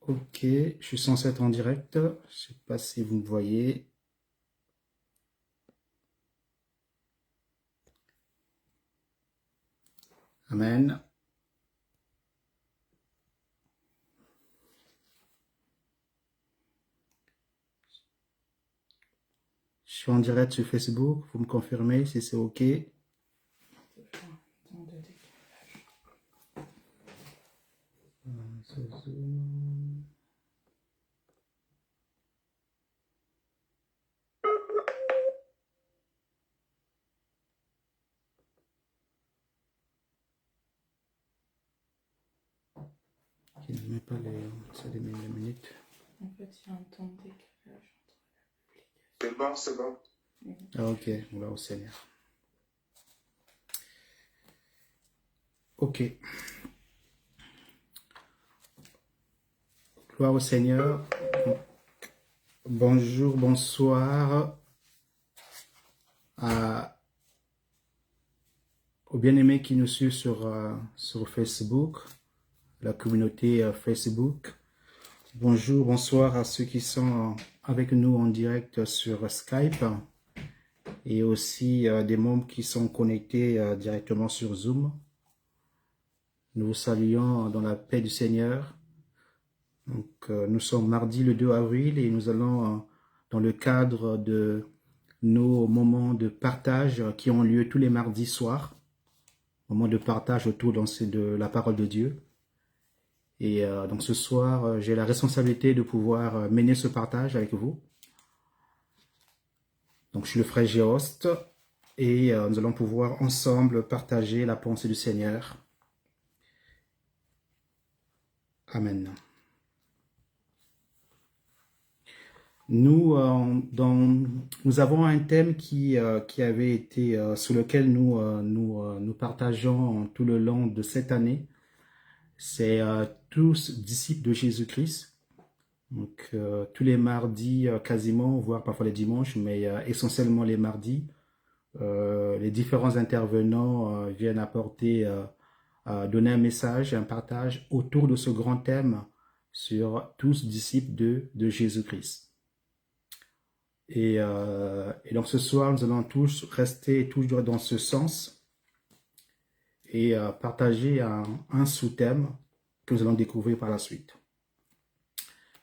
Ok, je suis censé être en direct. Je sais pas si vous me voyez. Amen. Je suis en direct sur Facebook. Vous me confirmez si c'est ok. Je ne mets pas les minutes. En fait, il y a un temps de décalage entre la publication. C'est bon, c'est bon. Ah, ok, gloire au Seigneur. Ok. Gloire au Seigneur. Bonjour, bonsoir aux bien-aimés qui nous suivent sur Facebook, la communauté Facebook. Bonjour, bonsoir à ceux qui sont avec nous en direct sur Skype et aussi des membres qui sont connectés directement sur Zoom. Nous vous saluons dans la paix du Seigneur. Donc, nous sommes mardi le 2 avril et nous allons dans le cadre de nos moments de partage qui ont lieu tous les mardis soirs, moments de partage autour de la parole de Dieu. Et donc ce soir, j'ai la responsabilité de pouvoir mener ce partage avec vous. Donc je suis le frère Géost et nous allons pouvoir ensemble partager la pensée du Seigneur. Amen. Nous avons un thème qui avait été sur lequel nous partageons tout le long de cette année. C'est tous disciples de Jésus-Christ. Donc tous les mardis quasiment, voire parfois les dimanches, mais essentiellement les mardis, les différents intervenants viennent apporter, donner un message, un partage autour de ce grand thème sur tous disciples de Jésus-Christ. Et donc ce soir, nous allons tous rester toujours dans ce sens et partager un sous-thème que nous allons découvrir par la suite.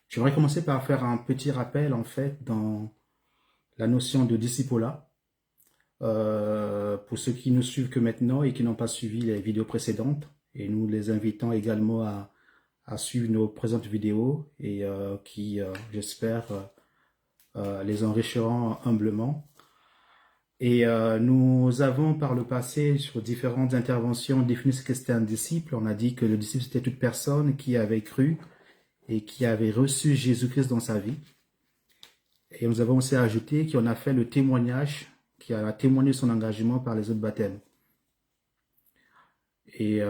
J'aimerais commencer par faire un petit rappel en fait dans la notion de discipulat. Pour ceux qui nous suivent que maintenant et qui n'ont pas suivi les vidéos précédentes, et nous les invitons également à suivre nos présentes vidéos et qui, j'espère, les enrichiront humblement. Et nous avons par le passé, sur différentes interventions, défini ce que c'était un disciple. On a dit que le disciple, c'était toute personne qui avait cru et qui avait reçu Jésus-Christ dans sa vie. Et nous avons aussi ajouté qu'on a fait le témoignage, qui a témoigné son engagement par les autres baptêmes. Et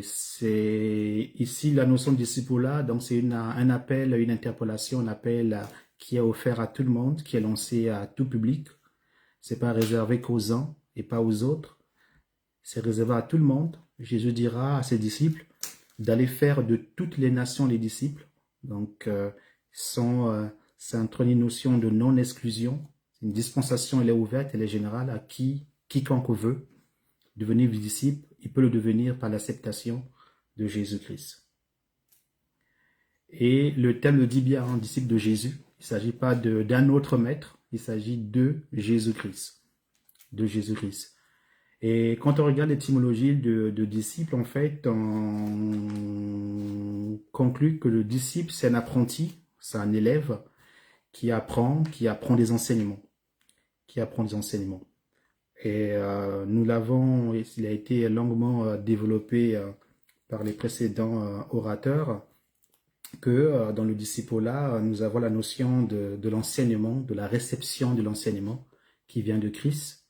c'est ici la notion de discipulat, donc c'est un appel, une interpellation, un appel qui est offert à tout le monde, qui est lancé à tout public. C'est pas réservé qu'aux uns et pas aux autres. C'est réservé à tout le monde. Jésus dira à ses disciples d'aller faire de toutes les nations les disciples. Donc, c'est une notion de non-exclusion. Une dispensation, elle est ouverte, elle est générale à quiconque veut devenir disciple. Il peut le devenir par l'acceptation de Jésus-Christ. Et le thème le dit bien, disciple de Jésus. Il ne s'agit pas d'un autre maître, il s'agit de Jésus-Christ. De Jésus-Christ. Et quand on regarde l'étymologie de disciple, en fait, on conclut que le disciple, c'est un apprenti, c'est un élève qui apprend des enseignements. Qui apprend des enseignements. Et il a été longuement développé par les précédents orateurs, que dans le discipulat, nous avons la notion de l'enseignement, de la réception de l'enseignement qui vient de Christ.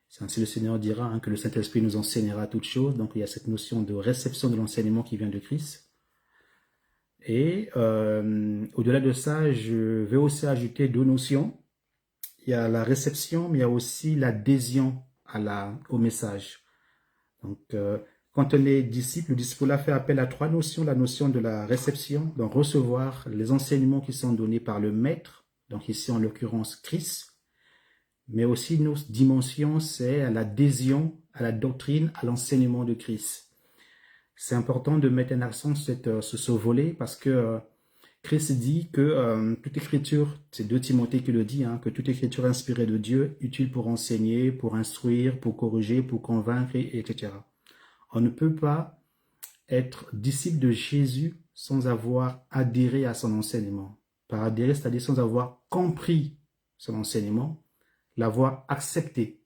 C'est ainsi le Seigneur dira que le Saint-Esprit nous enseignera toutes choses. Donc il y a cette notion de réception de l'enseignement qui vient de Christ. Et au-delà de ça, je vais aussi ajouter deux notions. Il y a la réception, mais il y a aussi l'adhésion au message. Donc Quand on est disciple, le disciple fait appel à trois notions. La notion de la réception, donc recevoir les enseignements qui sont donnés par le maître, donc ici en l'occurrence Christ, mais aussi une autre dimension, c'est l'adhésion à la doctrine, à l'enseignement de Christ. C'est important de mettre un accent sur ce volet parce que Christ dit que toute écriture, c'est 2 Timothée qui le dit, que toute écriture inspirée de Dieu, utile pour enseigner, pour instruire, pour corriger, pour convaincre, etc. On ne peut pas être disciple de Jésus sans avoir adhéré à son enseignement. Par adhérer, c'est-à-dire sans avoir compris son enseignement, l'avoir accepté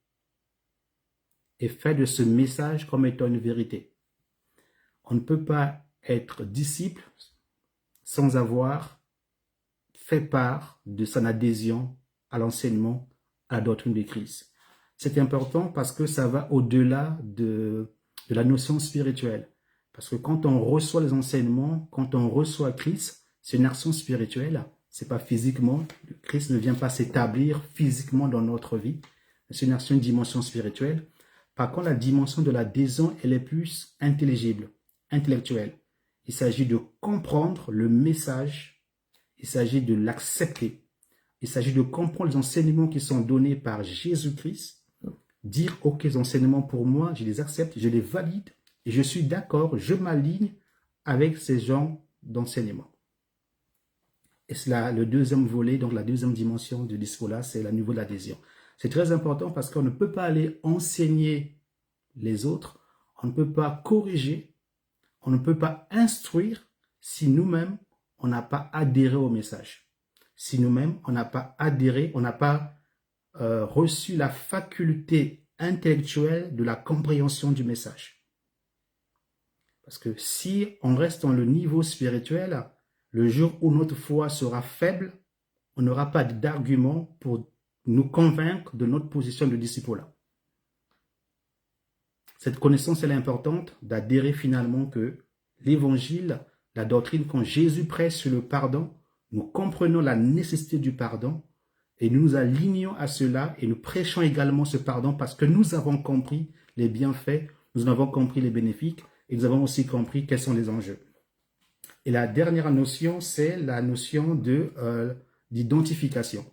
et fait de ce message comme étant une vérité. On ne peut pas être disciple sans avoir fait part de son adhésion à l'enseignement, à la doctrine de Christ. C'est important parce que ça va au-delà de la notion spirituelle. Parce que quand on reçoit les enseignements, quand on reçoit Christ, c'est une action spirituelle. C'est pas physiquement. Christ ne vient pas s'établir physiquement dans notre vie. C'est une action, une dimension spirituelle. Par contre, la dimension de l'adhésion, elle est plus intelligible, intellectuelle. Il s'agit de comprendre le message. Il s'agit de l'accepter. Il s'agit de comprendre les enseignements qui sont donnés par Jésus-Christ. Dire, ok, les enseignements pour moi, je les accepte, je les valide et je suis d'accord, je m'aligne avec ces genres d'enseignements. Et c'est là le deuxième volet, donc la deuxième dimension du discours-là, c'est le niveau de l'adhésion. C'est très important parce qu'on ne peut pas aller enseigner les autres, on ne peut pas corriger, on ne peut pas instruire si nous-mêmes, on n'a pas adhéré au message. Si nous-mêmes, on n'a pas adhéré, on n'a pas reçu la faculté intellectuelle de la compréhension du message. Parce que si on reste dans le niveau spirituel, le jour où notre foi sera faible, on n'aura pas d'argument pour nous convaincre de notre position de disciple. Cette connaissance, elle est importante d'adhérer finalement que l'évangile, la doctrine, quand Jésus prêche sur le pardon, nous comprenons la nécessité du pardon et nous nous alignons à cela et nous prêchons également ce pardon parce que nous avons compris les bienfaits, nous avons compris les bénéfices et nous avons aussi compris quels sont les enjeux. Et la dernière notion, c'est la notion d'identification.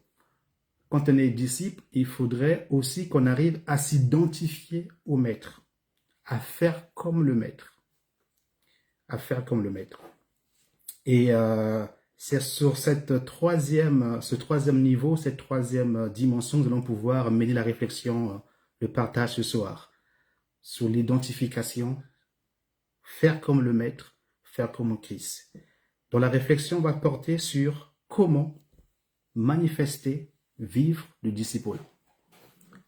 Quand on est disciple, il faudrait aussi qu'on arrive à s'identifier au maître, à faire comme le maître. À faire comme le maître. Et c'est sur ce troisième niveau, cette troisième dimension, nous allons pouvoir mener la réflexion, le partage ce soir. Sur l'identification, faire comme le maître, faire comme Christ. Donc la réflexion va porter sur comment manifester, vivre le disciple.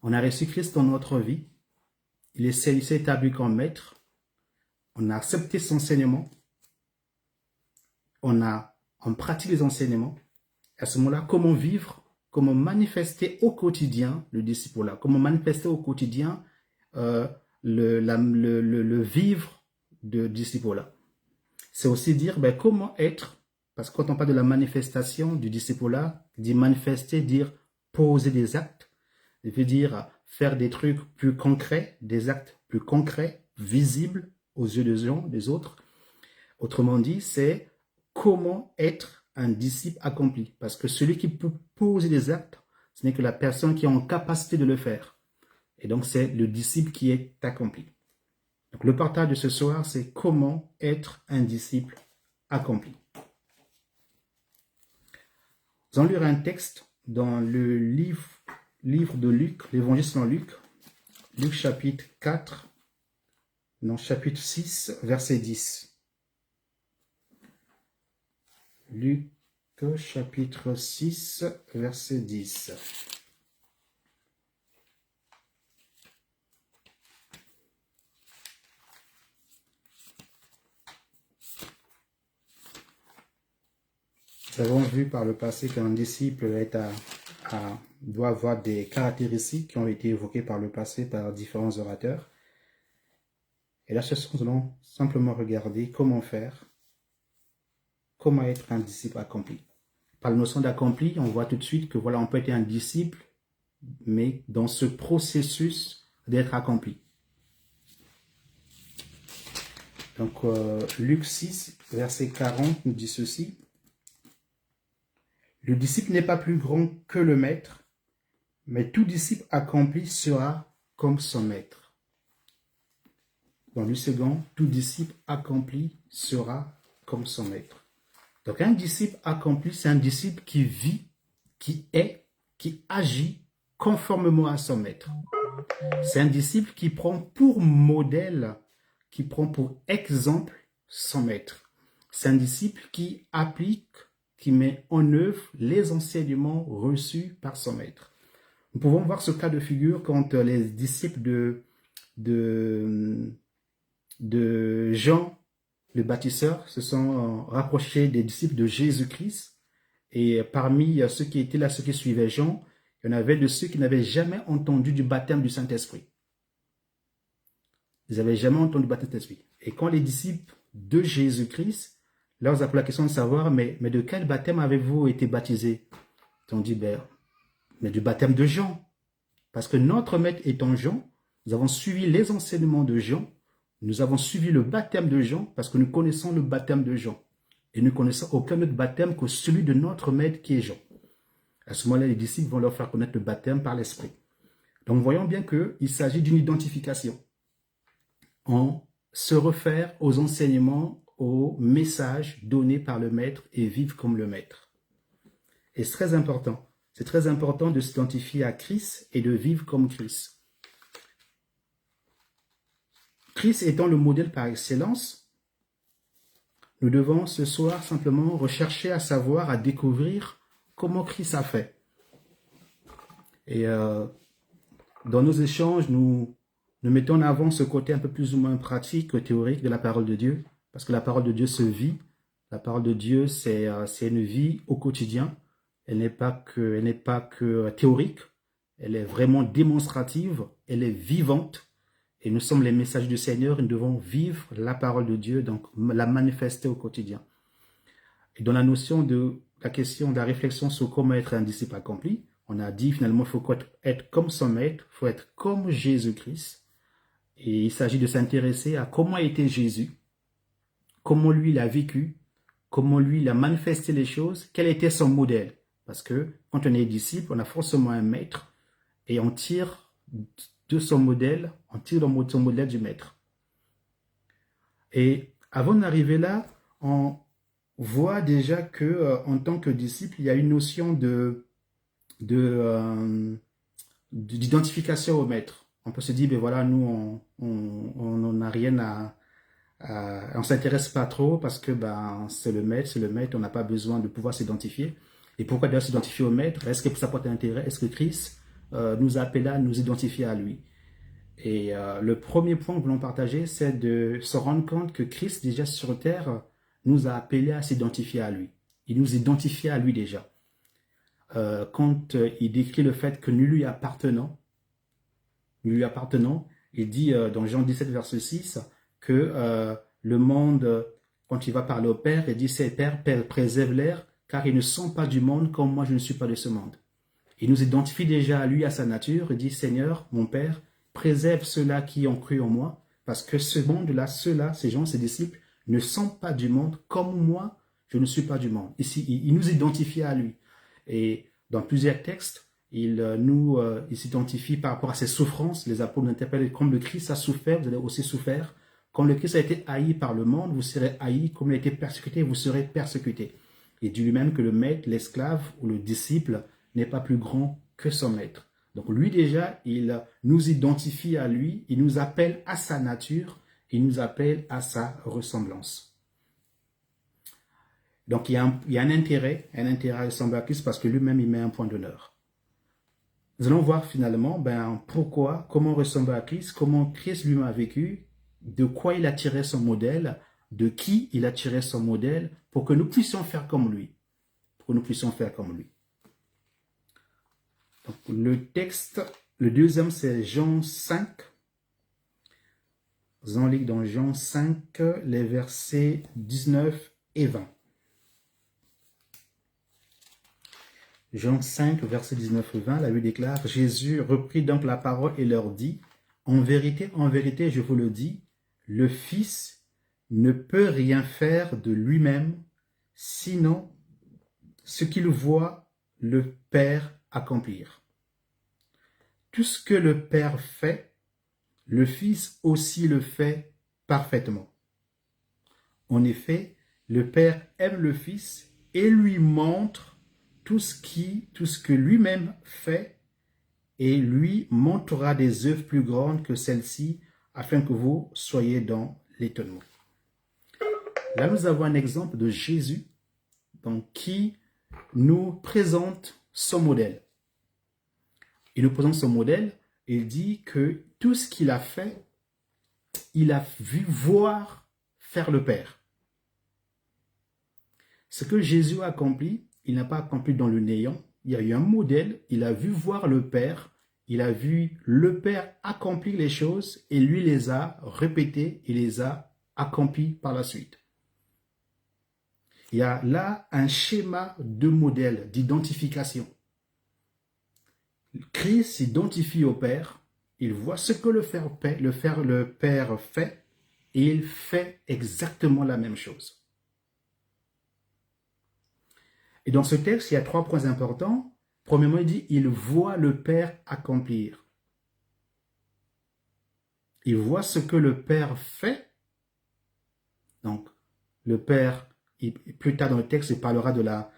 On a reçu Christ dans notre vie. Il s'est établi comme maître. On a accepté son enseignement. On pratique les enseignements. À ce moment-là, comment vivre, comment manifester au quotidien le disciple-là, comment manifester au quotidien le vivre de disciple-là. C'est aussi dire comment être, parce que quand on parle de la manifestation du disciple-là, dire manifester, dire poser des actes, ça veut dire faire des trucs plus concrets, des actes plus concrets, visibles aux yeux des gens, des autres. Autrement dit, c'est comment être un disciple accompli. Parce que celui qui peut poser des actes, ce n'est que la personne qui est en capacité de le faire. Et donc, c'est le disciple qui est accompli. Donc, le partage de ce soir, c'est comment être un disciple accompli. Nous allons lire un texte dans le livre de Luc, l'évangile selon Luc, Luc chapitre 4, non, chapitre 6, verset 10. Luc chapitre 6, verset 10. Nous avons vu par le passé qu'un disciple doit avoir des caractéristiques qui ont été évoquées par le passé par différents orateurs. Et là, ce soir, nous allons simplement regarder comment faire, comment être un disciple accompli. Par la notion d'accompli, on voit tout de suite que voilà, on peut être un disciple, mais dans ce processus d'être accompli. Donc, Luc 6, verset 40 nous dit ceci. Le disciple n'est pas plus grand que le maître, mais tout disciple accompli sera comme son maître. Dans le second, tout disciple accompli sera comme son maître. Donc, un disciple accompli, c'est un disciple qui vit, qui est, qui agit conformément à son maître. C'est un disciple qui prend pour modèle, qui prend pour exemple son maître. C'est un disciple qui applique, qui met en œuvre les enseignements reçus par son maître. Nous pouvons voir ce cas de figure quand les disciples de Jean le baptisseur se sont rapprochés des disciples de Jésus-Christ. Et parmi ceux qui étaient là, ceux qui suivaient Jean, il y en avait de ceux qui n'avaient jamais entendu du baptême du Saint-Esprit. Ils n'avaient jamais entendu du baptême du Saint-Esprit. Et quand les disciples de Jésus-Christ leur ont posé la question de savoir, mais de quel baptême avez-vous été baptisés? Ils ont dit, mais du baptême de Jean. Parce que notre maître étant Jean, nous avons suivi les enseignements de Jean, nous avons suivi le baptême de Jean parce que nous connaissons le baptême de Jean. Et nous connaissons aucun autre baptême que celui de notre maître qui est Jean. À ce moment-là, les disciples vont leur faire connaître le baptême par l'Esprit. Donc, voyons bien qu'il s'agit d'une identification. On se réfère aux enseignements, aux messages donnés par le maître et vivre comme le maître. Et c'est très important. C'est très important de s'identifier à Christ et de vivre comme Christ. Christ étant le modèle par excellence, nous devons ce soir simplement rechercher à savoir, à découvrir comment Christ a fait. Et dans nos échanges, nous mettons en avant ce côté un peu plus ou moins pratique, théorique de la parole de Dieu, parce que la parole de Dieu se vit. La parole de Dieu, c'est une vie au quotidien. Elle n'est pas que théorique, elle est vraiment démonstrative, elle est vivante. Et nous sommes les messages du Seigneur, et nous devons vivre la parole de Dieu, donc la manifester au quotidien. Et dans la notion de la question de la réflexion sur comment être un disciple accompli, on a dit finalement qu'il faut être comme son maître, il faut être comme Jésus-Christ. Et il s'agit de s'intéresser à comment était Jésus, comment lui il a vécu, comment lui il a manifesté les choses, quel était son modèle. Parce que quand on est disciple, on a forcément un maître et on tire de son modèle, on tire de son modèle du maître. Et avant d'arriver là, on voit déjà que en tant que disciple, il y a une notion d'identification au maître. On peut se dire, ben voilà, nous, on n'a rien on s'intéresse pas trop parce que c'est le maître, on n'a pas besoin de pouvoir s'identifier. Et pourquoi d'ailleurs s'identifier au maître? Est-ce que ça porte un intérêt? Est-ce que Christ nous a appelés à nous identifier à lui? Et le premier point que nous voulons partager, c'est de se rendre compte que Christ, déjà sur terre, nous a appelés à s'identifier à lui. Il nous identifie à lui déjà. Quand il décrit le fait que nous lui appartenons, il dit dans Jean 17, verset 6, que le monde, quand il va parler au Père, il dit, c'est Père, préserve-les, car ils ne sont pas du monde comme moi je ne suis pas de ce monde. Il nous identifie déjà à lui, à sa nature, il dit, Seigneur, mon Père, préserve ceux-là qui ont cru en moi, parce que ce monde-là, ceux-là, ces gens, ces disciples, ne sont pas du monde comme moi, je ne suis pas du monde. Ici, il nous identifie à lui. Et dans plusieurs textes, il s'identifie par rapport à ses souffrances. Les apôtres l'interpellent comme le Christ a souffert, vous allez aussi souffrir. Comme le Christ a été haï par le monde, vous serez haï. Comme il a été persécuté, vous serez persécuté. Il dit lui-même que le maître, l'esclave ou le disciple n'est pas plus grand que son maître. Donc lui déjà, il nous identifie à lui, il nous appelle à sa nature, il nous appelle à sa ressemblance. Donc il y a un intérêt à ressembler à Christ parce que lui-même il met un point d'honneur. Nous allons voir finalement pourquoi, comment ressembler à Christ, comment Christ lui-même a vécu, de quoi il a tiré son modèle, de qui il a tiré son modèle, pour que nous puissions faire comme lui. Donc, le texte, le deuxième, c'est Jean 5. Nous allons lire dans Jean 5, les versets 19 et 20. Jean 5, versets 19 et 20, la Bible déclare, Jésus reprit donc la parole et leur dit, en vérité, je vous le dis, le Fils ne peut rien faire de lui-même, sinon ce qu'il voit le Père accomplir. Tout ce que le Père fait, le Fils aussi le fait parfaitement. En effet, le Père aime le Fils et lui montre tout ce que lui-même fait, et lui montrera des œuvres plus grandes que celles-ci, afin que vous soyez dans l'étonnement. Là, nous avons un exemple de Jésus, donc, qui nous présente son modèle. Il nous présente son modèle et dit que tout ce qu'il a fait, il a vu voir faire le Père. Ce que Jésus a accompli, il n'a pas accompli dans le néant. Il y a eu un modèle, il a vu voir le Père, il a vu le Père accomplir les choses et lui les a répétées et les a accomplies par la suite. Il y a là un schéma de modèle, d'identification. Christ s'identifie au Père, il voit ce que le Père fait et il fait exactement la même chose. Et dans ce texte, il y a 3 points importants. Premièrement, il dit, il voit le Père accomplir. Il voit ce que le Père fait. Donc, le Père, plus tard dans le texte, il parlera de la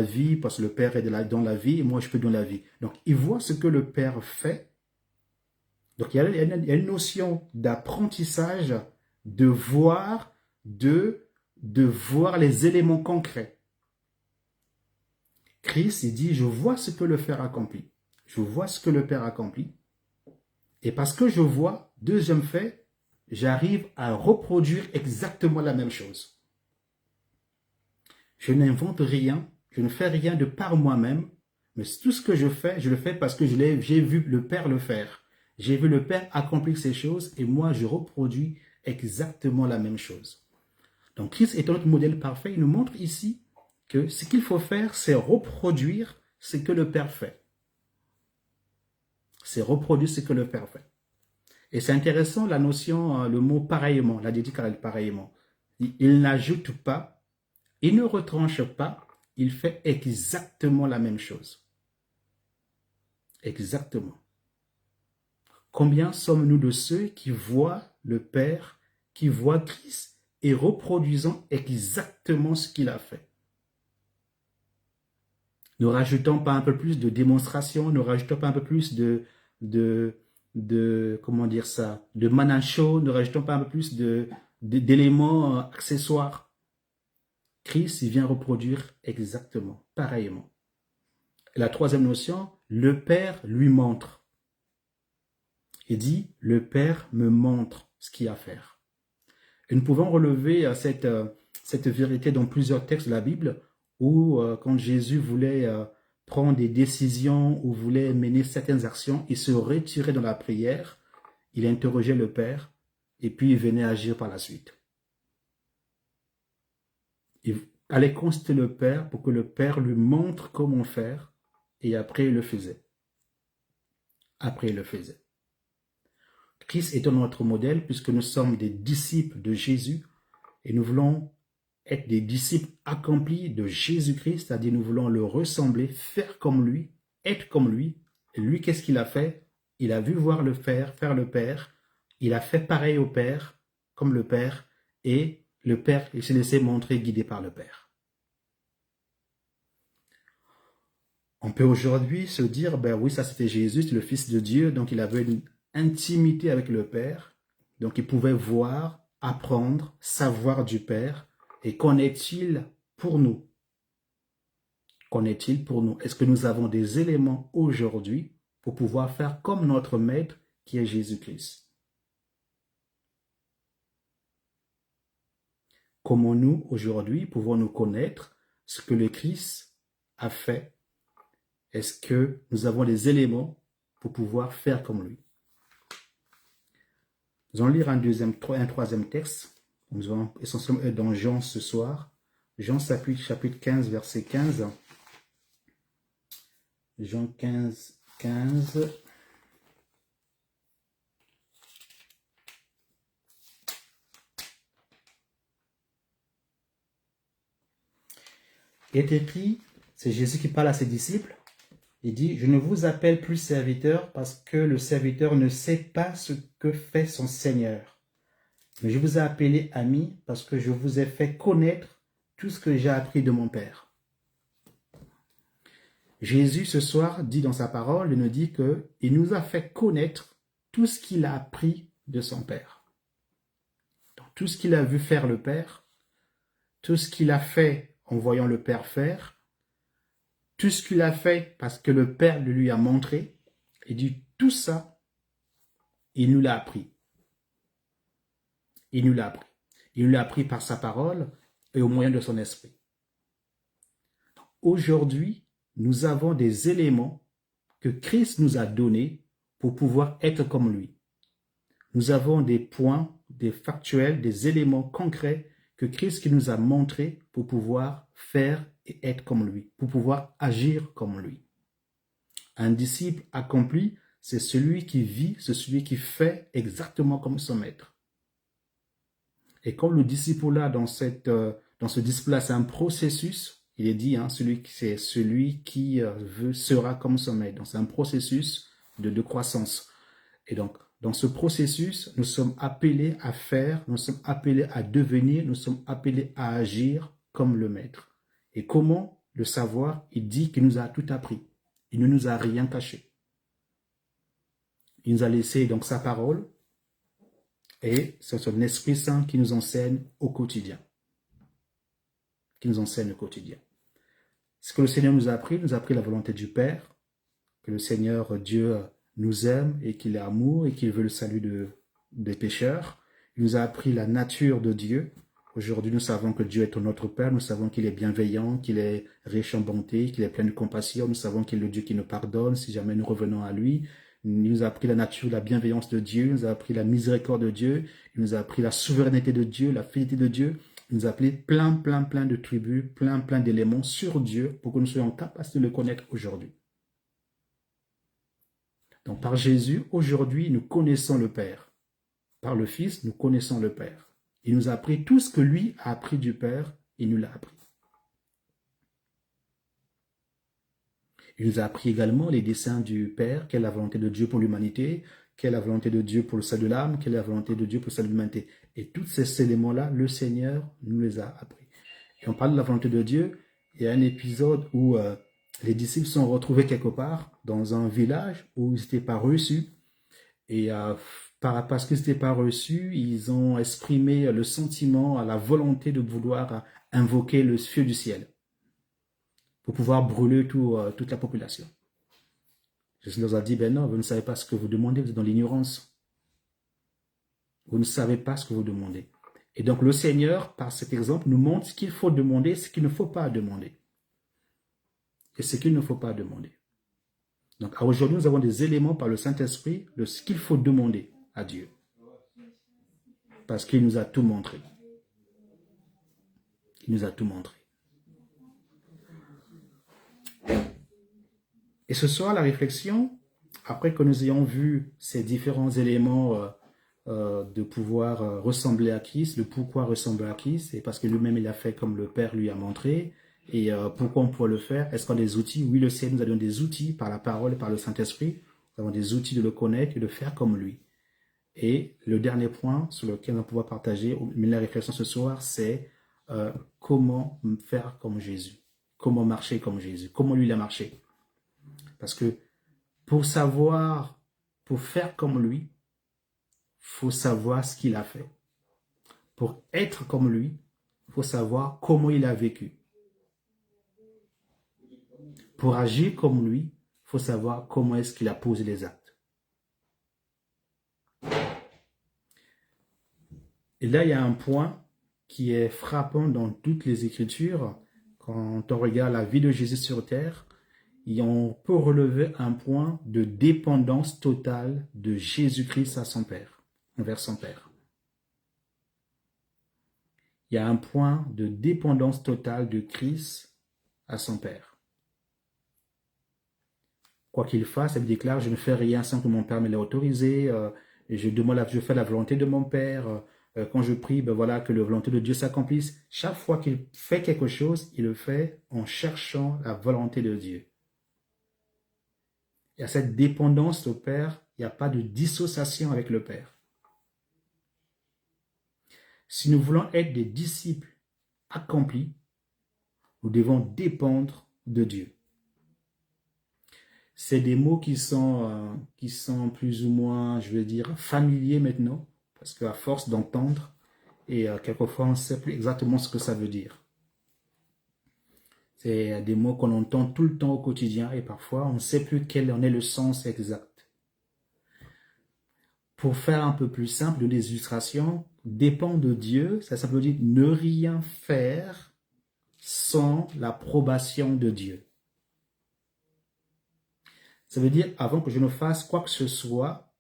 vie, parce que le Père est dans la vie, et moi je peux dans la vie. Donc, il voit ce que le Père fait. Donc, il y a une notion d'apprentissage, de voir les éléments concrets. Christ, il dit, je vois ce que le Père accomplit. Je vois ce que le Père accomplit. Et parce que je vois, deuxième fait, j'arrive à reproduire exactement la même chose. Je n'invente rien, je ne fais rien de par moi-même, mais tout ce que je le fais parce que j'ai vu le Père le faire. J'ai vu le Père accomplir ces choses et moi, je reproduis exactement la même chose. Donc, Christ est notre modèle parfait. Il nous montre ici que ce qu'il faut faire, c'est reproduire ce que le Père fait. C'est reproduire ce que le Père fait. Et c'est intéressant la notion, le mot pareillement, la dédicace pareillement. Il n'ajoute pas, il ne retranche pas, il fait exactement la même chose. Exactement. Combien sommes-nous de ceux qui voient le Père, qui voient Christ et reproduisant exactement ce qu'il a fait? Ne rajoutons pas un peu plus de démonstration, ne rajoutons pas un peu plus comment dire ça, de manachot, ne rajoutons pas un peu plus d'éléments accessoires. Christ, il vient reproduire exactement, pareillement. Et la troisième notion, le Père lui montre. Il dit, le Père me montre ce qu'il y a à faire. Et nous pouvons relever cette vérité dans plusieurs textes de la Bible où quand Jésus voulait prendre des décisions ou voulait mener certaines actions, il se retirait dans la prière, il interrogeait le Père et puis il venait agir par la suite. Il allait consulter le Père pour que le Père lui montre comment faire et après il le faisait. Après il le faisait. Christ est notre modèle puisque nous sommes des disciples de Jésus et nous voulons être des disciples accomplis de Jésus-Christ, c'est-à-dire nous voulons le ressembler, faire comme lui, être comme lui. Et lui, qu'est-ce qu'il a fait? Il a vu voir le faire le Père. Il a fait pareil au Père, comme le Père. Et le Père, il s'est laissé montrer, guidé par le Père. On peut aujourd'hui se dire, ben oui, ça c'était Jésus, le Fils de Dieu, donc il avait une intimité avec le Père. Donc il pouvait voir, apprendre, savoir du Père. Et qu'en est-il pour nous? Qu'en est-il pour nous? Est-ce que nous avons des éléments aujourd'hui pour pouvoir faire comme notre Maître qui est Jésus-Christ? Comment nous, aujourd'hui, pouvons-nous connaître ce que le Christ a fait? Est-ce que nous avons des éléments pour pouvoir faire comme lui? Nous allons lire un troisième texte. Nous allons essentiellement être dans Jean ce soir. Jean chapitre 15, verset 15. Jean 15, 15. Il est écrit, c'est Jésus qui parle à ses disciples. Il dit, je ne vous appelle plus serviteur parce que le serviteur ne sait pas ce que fait son Seigneur. Mais je vous ai appelé ami parce que je vous ai fait connaître tout ce que j'ai appris de mon Père. Jésus, ce soir, dit dans sa parole, il nous dit qu'il nous a fait connaître tout ce qu'il a appris de son Père. Donc, tout ce qu'il a vu faire le Père, tout ce qu'il a fait en voyant le Père faire, tout ce qu'il a fait parce que le Père le lui a montré, il dit tout ça, il nous l'a appris. Il nous l'a appris. Il nous l'a appris par sa parole et au moyen de son esprit. Aujourd'hui, nous avons des éléments que Christ nous a donnés pour pouvoir être comme lui. Nous avons des points, des factuels, des éléments concrets que Christ nous a montrés pour pouvoir faire et être comme lui, pour pouvoir agir comme lui. Un disciple accompli, c'est celui qui vit, c'est celui qui fait exactement comme son maître. Et comme le disciple-là, dans ce disciple-là, c'est un processus. Il est dit, c'est celui qui sera comme son maître. Donc, c'est un processus de croissance. Et donc, dans ce processus, nous sommes appelés à faire, nous sommes appelés à devenir, nous sommes appelés à agir comme le maître. Et comment le savoir? Il dit qu'il nous a tout appris. Il ne nous a rien caché. Il nous a laissé donc sa parole et c'est son Esprit Saint qui nous enseigne au quotidien. Qui nous enseigne au quotidien. Ce que le Seigneur nous a appris la volonté du Père, que le Seigneur Dieu nous aime et qu'il est amour et qu'il veut le salut des pécheurs. Il nous a appris la nature de Dieu. Aujourd'hui, nous savons que Dieu est notre Père. Nous savons qu'il est bienveillant, qu'il est riche en bonté, qu'il est plein de compassion. Nous savons qu'il est le Dieu qui nous pardonne si jamais nous revenons à lui. Il nous a appris la nature, la bienveillance de Dieu. Il nous a appris la miséricorde de Dieu. Il nous a appris la souveraineté de Dieu, la fidélité de Dieu. Il nous a appris plein de tribus, plein d'éléments sur Dieu pour que nous soyons capables de le connaître aujourd'hui. Donc par Jésus, aujourd'hui, nous connaissons le Père. Par le Fils, nous connaissons le Père. Il nous a appris tout ce que lui a appris du Père, il nous l'a appris. Il nous a appris également les desseins du Père, quelle est la volonté de Dieu pour l'humanité, quelle est la volonté de Dieu pour le salut de l'âme, quelle est la volonté de Dieu pour le salut de l'humanité. Et tous ces éléments-là, le Seigneur nous les a appris. Et on parle de la volonté de Dieu, il y a un épisode où les disciples sont retrouvés quelque part dans un village où ils n'étaient pas reçus. Et parce qu'ils n'étaient pas reçus, ils ont exprimé le sentiment, la volonté de vouloir invoquer le feu du ciel pour pouvoir brûler toute la population. Jésus leur a dit, ben non, vous ne savez pas ce que vous demandez, vous êtes dans l'ignorance. Vous ne savez pas ce que vous demandez. Et donc le Seigneur, par cet exemple, nous montre ce qu'il faut demander, ce qu'il ne faut pas demander. Et ce qu'il ne faut pas demander. Donc aujourd'hui, nous avons des éléments par le Saint-Esprit de ce qu'il faut demander à Dieu. Parce qu'il nous a tout montré. Il nous a tout montré. Et ce soir, la réflexion, après que nous ayons vu ces différents éléments de pouvoir ressembler à Christ, le pourquoi ressembler à Christ, c'est parce que lui-même il a fait comme le Père lui a montré. Et pourquoi on pourrait le faire? Est-ce qu'on a des outils? Oui, le Seigneur nous a donné des outils par la parole et par le Saint-Esprit. Nous avons des outils de le connaître et de faire comme lui. Et le dernier point sur lequel on va pouvoir partager la réflexion ce soir, c'est comment faire comme Jésus. Comment marcher comme Jésus. Comment lui il a marché. Parce que pour faire comme lui, il faut savoir ce qu'il a fait. Pour être comme lui, il faut savoir comment il a vécu. Pour agir comme lui, il faut savoir comment est-ce qu'il a posé les actes. Et là, il y a un point qui est frappant dans toutes les Écritures. Quand on regarde la vie de Jésus sur terre, et on peut relever un point de dépendance totale de Jésus-Christ à son Père, envers son Père. Il y a un point de dépendance totale de Christ à son Père. Quoi qu'il fasse, il déclare, je ne fais rien sans que mon Père me l'ait autorisé, je fais la volonté de mon Père, Quand je prie, ben voilà, que la volonté de Dieu s'accomplisse. Chaque fois qu'il fait quelque chose, il le fait en cherchant la volonté de Dieu. Il y a cette dépendance au Père, il n'y a pas de dissociation avec le Père. Si nous voulons être des disciples accomplis, nous devons dépendre de Dieu. C'est des mots qui sont plus ou moins, je veux dire, familiers maintenant, parce qu'à force d'entendre, et quelquefois on ne sait plus exactement ce que ça veut dire. C'est des mots qu'on entend tout le temps au quotidien et parfois on ne sait plus quel en est le sens exact. Pour faire un peu plus simple, des illustrations, dépend de Dieu, ça veut dire ne rien faire sans l'approbation de Dieu. Ça veut dire, avant que je ne fasse quoi que ce soit,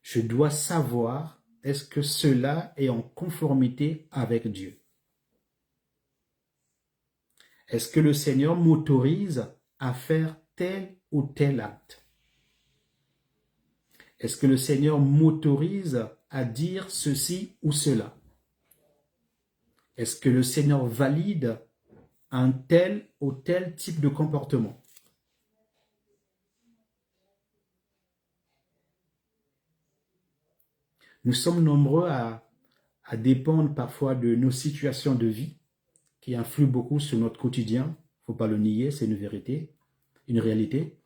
je dois savoir est-ce que cela est en conformité avec Dieu. Est-ce que le Seigneur m'autorise à faire tel ou tel acte? Est-ce que le Seigneur m'autorise à dire ceci ou cela? Est-ce que le Seigneur valide un tel ou tel type de comportement? Nous sommes nombreux à dépendre parfois de nos situations de vie qui influent beaucoup sur notre quotidien. Il ne faut pas le nier, c'est une vérité, une réalité.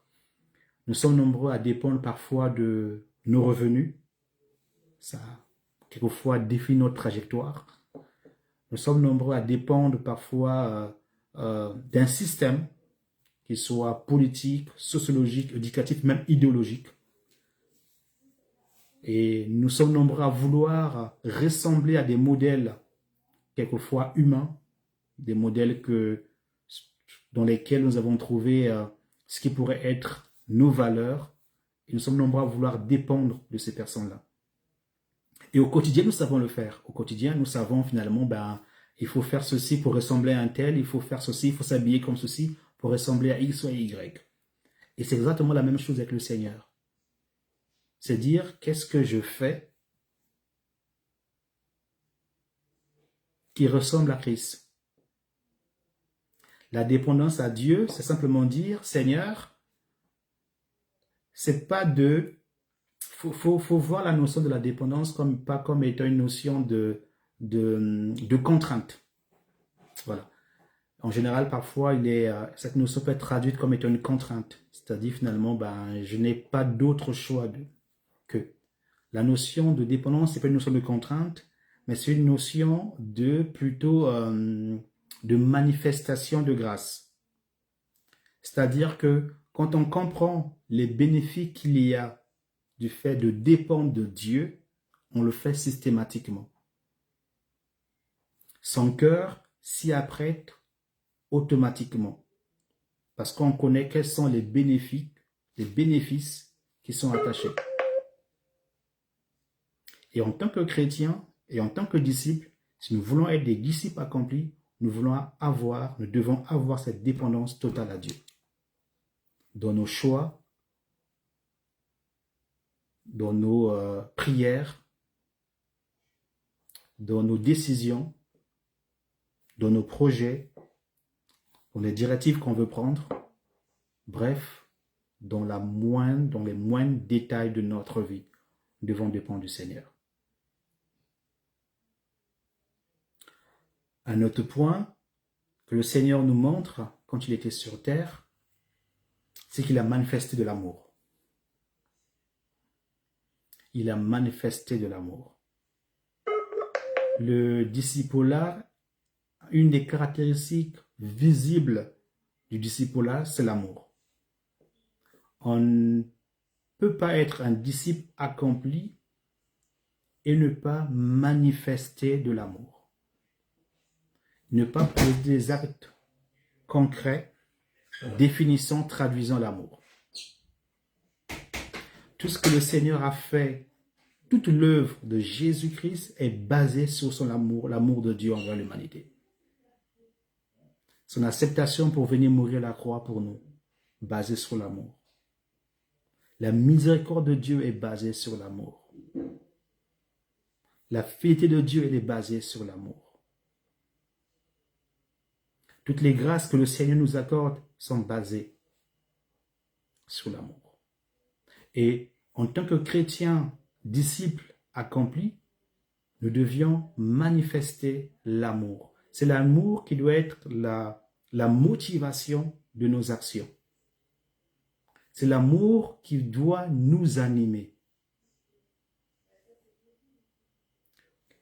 Nous sommes nombreux à dépendre parfois de nos revenus. Ça, quelquefois, définit notre trajectoire. Nous sommes nombreux à dépendre parfois d'un système qui soit politique, sociologique, éducatif, même idéologique. Et nous sommes nombreux à vouloir ressembler à des modèles quelquefois humains, des modèles dans lesquels nous avons trouvé ce qui pourrait être nos valeurs. Et nous sommes nombreux à vouloir dépendre de ces personnes-là. Et au quotidien, nous savons le faire. Au quotidien, nous savons finalement, il faut faire ceci pour ressembler à un tel, il faut faire ceci, il faut s'habiller comme ceci pour ressembler à X ou à Y. Et c'est exactement la même chose avec le Seigneur. C'est dire, qu'est-ce que je fais qui ressemble à Christ? La dépendance à Dieu, c'est simplement dire, Seigneur, c'est pas de... Faut voir la notion de la dépendance pas comme étant une notion de contrainte. Voilà. En général, parfois, cette notion peut être traduite comme étant une contrainte. C'est-à-dire, finalement, je n'ai pas d'autre choix que. La notion de dépendance, ce n'est pas une notion de contrainte, mais c'est une notion plutôt de manifestation de grâce. C'est-à-dire que quand on comprend les bénéfices qu'il y a du fait de dépendre de Dieu, on le fait systématiquement. Son cœur s'y apprête automatiquement. Parce qu'on connaît quels sont les bénéfices qui sont attachés. Et en tant que chrétien et en tant que disciple, si nous voulons être des disciples accomplis, nous devons avoir cette dépendance totale à Dieu. Dans nos choix, dans nos prières, dans nos décisions, dans nos projets, dans les directives qu'on veut prendre, bref, dans les moindres détails de notre vie, nous devons dépendre du Seigneur. Un autre point que le Seigneur nous montre quand il était sur terre, c'est qu'il a manifesté de l'amour. Il a manifesté de l'amour. Le discipulat, une des caractéristiques visibles du discipulat, c'est l'amour. On ne peut pas être un disciple accompli et ne pas manifester de l'amour. Ne pas poser des actes concrets, définissant, traduisant l'amour. Tout ce que le Seigneur a fait, toute l'œuvre de Jésus-Christ est basée sur son amour, l'amour de Dieu envers l'humanité. Son acceptation pour venir mourir à la croix pour nous, basée sur l'amour. La miséricorde de Dieu est basée sur l'amour. La fidélité de Dieu, elle est basée sur l'amour. Toutes les grâces que le Seigneur nous accorde sont basées sur l'amour. Et en tant que chrétiens, disciples accomplis, nous devions manifester l'amour. C'est l'amour qui doit être la motivation de nos actions. C'est l'amour qui doit nous animer.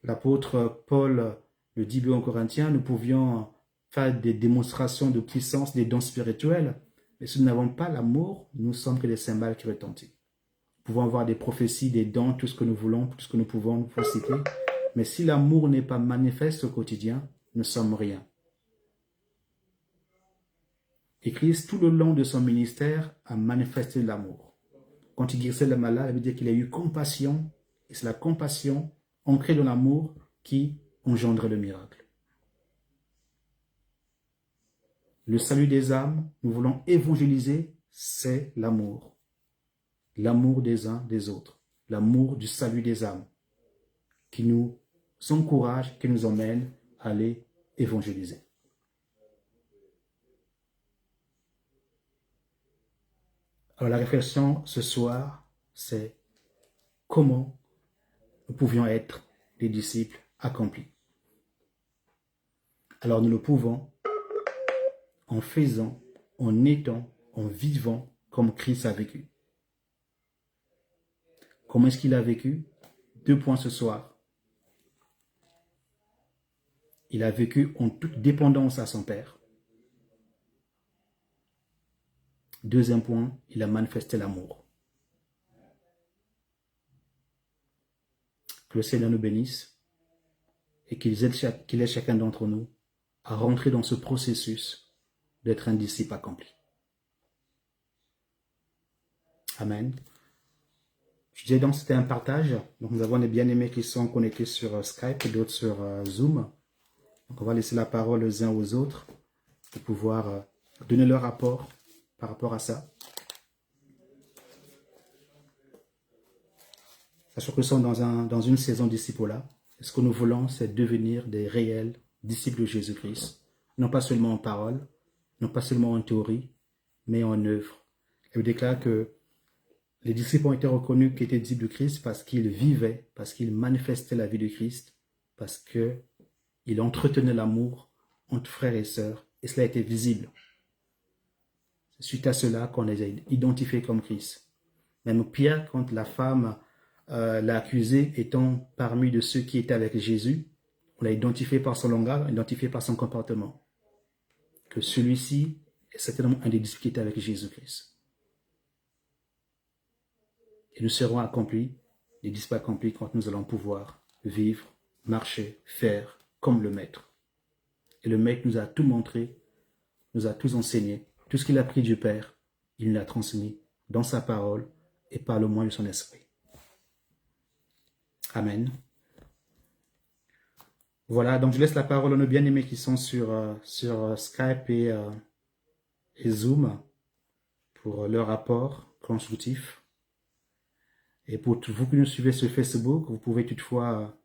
L'apôtre Paul le dit bien aux Corinthiens, nous pouvions faire des démonstrations de puissance, des dons spirituels, mais si nous n'avons pas l'amour, nous sommes que des cymbales qui retentissent. Nous pouvons avoir des prophéties, des dons, tout ce que nous voulons, tout ce que nous pouvons citer, mais si l'amour n'est pas manifeste au quotidien, nous ne sommes rien. Et Christ, tout le long de son ministère, a manifesté l'amour. Quand il guérissait le malade, il veut dire qu'il a eu compassion, et c'est la compassion ancrée dans l'amour qui engendre le miracle. Le salut des âmes, nous voulons évangéliser, c'est l'amour. L'amour des uns des autres. L'amour du salut des âmes qui nous encourage, qui nous emmène à aller évangéliser. Alors la réflexion ce soir, c'est comment nous pouvions être des disciples accomplis. Alors nous le pouvons en faisant, en étant, en vivant comme Christ a vécu. Comment est-ce qu'il a vécu? 2 points ce soir. Il a vécu en toute dépendance à son Père. 2e point, il a manifesté l'amour. Que le Seigneur nous bénisse et qu'il aide chacun d'entre nous à rentrer dans ce processus d'être un disciple accompli. Amen. Je disais donc c'était un partage. Donc nous avons des bien-aimés qui sont connectés sur Skype et d'autres sur Zoom. Donc on va laisser la parole les uns aux autres pour pouvoir donner leur rapport par rapport à ça. Sachant que nous sommes dans une saison disciple-là. Et ce que nous voulons, c'est devenir des réels disciples de Jésus-Christ. Non pas seulement en parole, non pas seulement en théorie, mais en œuvre. Elle déclare que les disciples ont été reconnus qu'ils étaient disciples de Christ parce qu'ils vivaient, parce qu'ils manifestaient la vie de Christ, parce qu'ils entretenaient l'amour entre frères et sœurs, et cela a été visible. C'est suite à cela qu'on les a identifiés comme Christ. Même Pierre, quand la femme l'a accusé étant parmi de ceux qui étaient avec Jésus, on l'a identifié par son langage, identifié par son comportement. Que celui-ci est certainement un des disciples qui était avec Jésus-Christ. Et nous serons accomplis, les disciples accomplis, quand nous allons pouvoir vivre, marcher, faire comme le Maître. Et le Maître nous a tout montré, nous a tout enseigné. Tout ce qu'il a pris du Père, il nous l'a transmis dans sa parole et par le moyen de son esprit. Amen. Voilà, donc je laisse la parole à nos bien-aimés qui sont sur Skype et Zoom pour leur rapport constructif. Et pour vous qui nous suivez sur Facebook, vous pouvez toutefois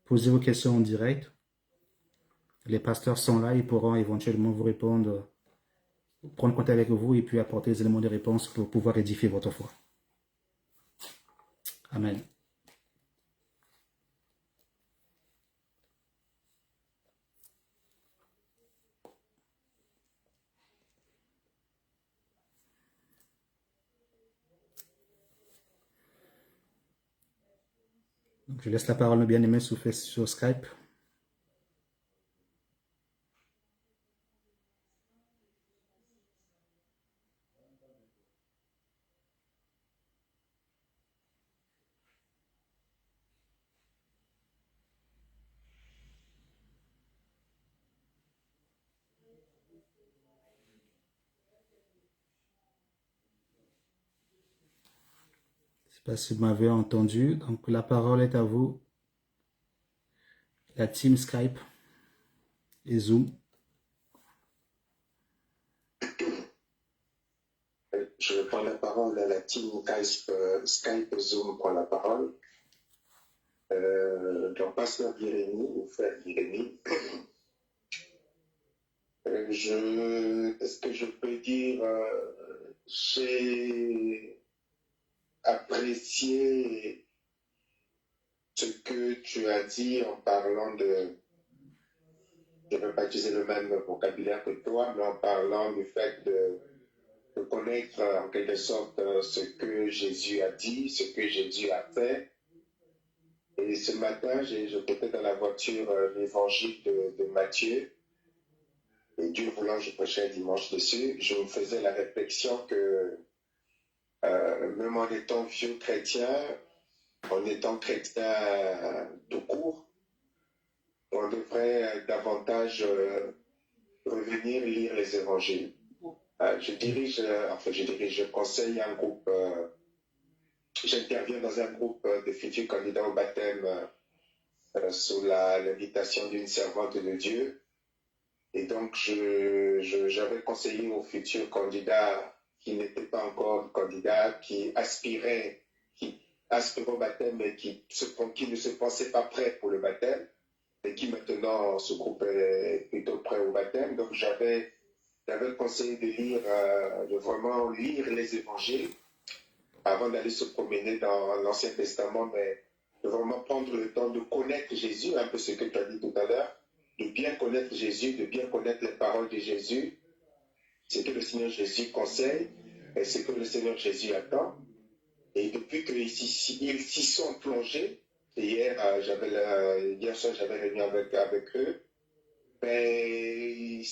poser vos questions en direct. Les pasteurs sont là, ils pourront éventuellement vous répondre, prendre contact avec vous et puis apporter des éléments de réponse pour pouvoir édifier votre foi. Amen. Donc, je laisse la parole à nos bien-aimés sur Skype. Je ne sais pas si vous m'avez entendu. Donc, la parole est à vous. La team Skype et Zoom. Je vais prendre la parole à la team Skype Zoom prend la parole. Donc, pasteur Jérémy, ou frère Jérémy, ce que je peux dire, j'ai apprécié ce que tu as dit en parlant de, je ne vais pas utiliser le même vocabulaire que toi, mais en parlant du fait de connaître en quelque sorte ce que Jésus a dit, ce que Jésus a fait. Et ce matin, j'étais dans la voiture l'évangile de Matthieu, et Dieu voulant, je prêchais un dimanche dessus. Je me faisais la réflexion que même en étant vieux chrétien, en étant chrétien tout court, on devrait davantage revenir lire les évangiles. Je conseille un groupe, j'interviens dans un groupe de futurs candidats au baptême sous l'invitation d'une servante de Dieu. Et donc, j'avais conseillé aux futurs candidats qui n'étaient pas encore candidats, qui aspiraient au baptême, mais qui ne se pensaient pas prêts pour le baptême, et qui maintenant, ce groupe est plutôt prêt au baptême. Donc, j'avais conseillé de vraiment lire les évangiles avant d'aller se promener dans l'Ancien Testament, mais de vraiment prendre le temps de connaître Jésus, un peu ce que tu as dit tout à l'heure, de bien connaître Jésus, de bien connaître les paroles de Jésus, ce que le Seigneur Jésus conseille et ce que le Seigneur Jésus attend. Et depuis qu'ils s'y sont plongés, et hier soir j'avais réuni avec eux, ben,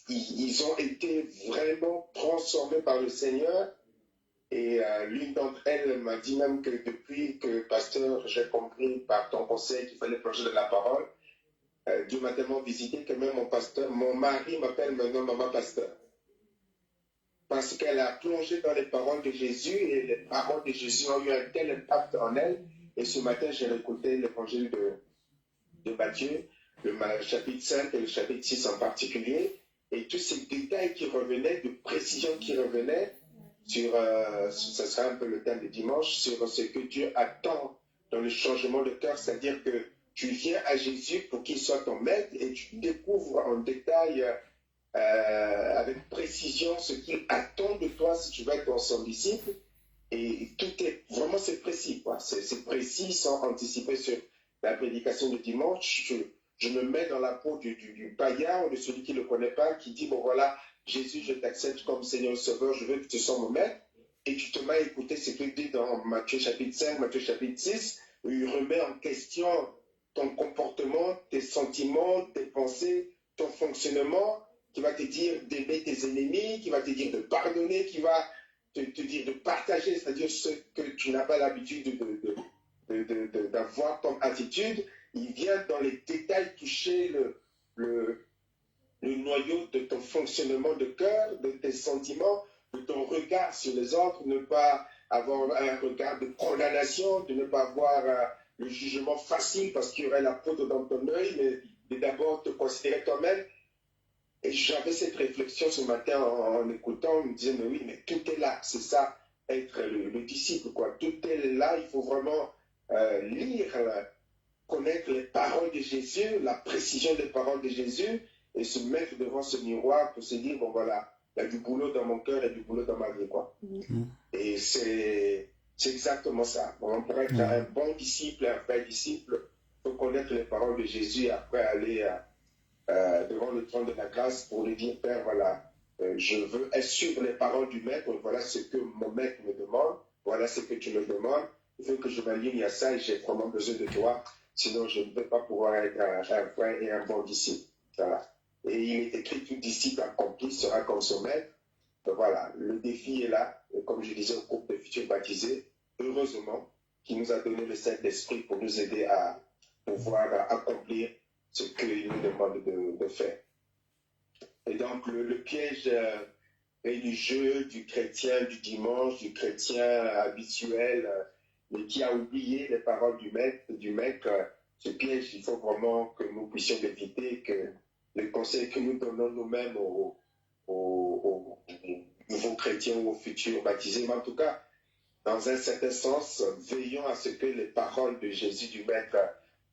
ils ont été vraiment transformés par le Seigneur. Et l'une d'entre elles m'a dit même que depuis que, pasteur, j'ai compris par ton conseil qu'il fallait plonger dans la parole, Dieu m'a tellement visité que même mon mari m'appelle maintenant maman pasteur. Parce qu'elle a plongé dans les paroles de Jésus et les paroles de Jésus ont eu un tel impact en elle. Et ce matin, j'ai écouté l'évangile de Matthieu, le chapitre 5 et le chapitre 6 en particulier. Et tous ces détails qui revenaient, de précisions qui revenaient, ce sera un peu le thème de dimanche, sur ce que Dieu attend dans le changement de cœur, c'est-à-dire que tu viens à Jésus pour qu'il soit ton maître et tu découvres en détail, avec précision, ce qu'il attend de toi si tu veux être son disciple. Et tout est vraiment, c'est précis, quoi. C'est précis sans anticiper sur la prédication de dimanche. Je me mets dans la peau du païen ou de celui qui ne le connaît pas, qui dit, bon voilà, Jésus, je t'accepte comme Seigneur et Sauveur, je veux que tu sois mon maître. Et tu te mets à écouter ce qu'il dit dans Matthieu chapitre 5, Matthieu chapitre 6, où il remet en question ton comportement, tes sentiments, tes pensées, ton fonctionnement, qui va te dire d'aimer tes ennemis, qui va te dire de pardonner, qui va te dire de partager, c'est-à-dire ce que tu n'as pas l'habitude d'avoir comme attitude. Il vient dans les détails toucher le noyau de ton fonctionnement de cœur, de tes sentiments, de ton regard sur les autres, ne pas avoir un regard de condamnation, de ne pas avoir le jugement facile parce qu'il y aurait la poudre dans ton œil, mais d'abord te considérer toi-même. Et j'avais cette réflexion ce matin en écoutant, on me disait, mais oui, mais tout est là, c'est ça, être le disciple, quoi. Tout est là, il faut vraiment lire, connaître les paroles de Jésus, la précision des paroles de Jésus, et se mettre devant ce miroir pour se dire, bon voilà, il y a du boulot dans mon cœur, il y a du boulot dans ma vie, quoi. Et c'est exactement ça. Bon, pour être un bon disciple, un vrai disciple, il faut connaître les paroles de Jésus et après aller devant le trône de la grâce pour lui dire, Père, voilà, je veux suivre les paroles du Maître, voilà ce que mon Maître me demande, voilà ce que tu me demandes, il faut que je m'aligne à ça et j'ai vraiment besoin de toi, sinon je ne peux pas pouvoir être un vrai et un bon disciple. Voilà. Et il est écrit, tout disciple accompli sera comme son Maître. Donc voilà, le défi est là, et comme je disais au groupe de futurs baptisés, heureusement, qui nous a donné le Saint-Esprit pour nous aider à pouvoir accomplir ce qu'il nous demande de faire. Et donc, le piège religieux du chrétien du dimanche, du chrétien habituel, mais qui a oublié les paroles du maître, ce piège, il faut vraiment que nous puissions l'éviter, que les conseils que nous donnons nous-mêmes aux nouveaux chrétiens ou aux futurs baptisés, mais en tout cas, dans un certain sens, veillons à ce que les paroles de Jésus du Maître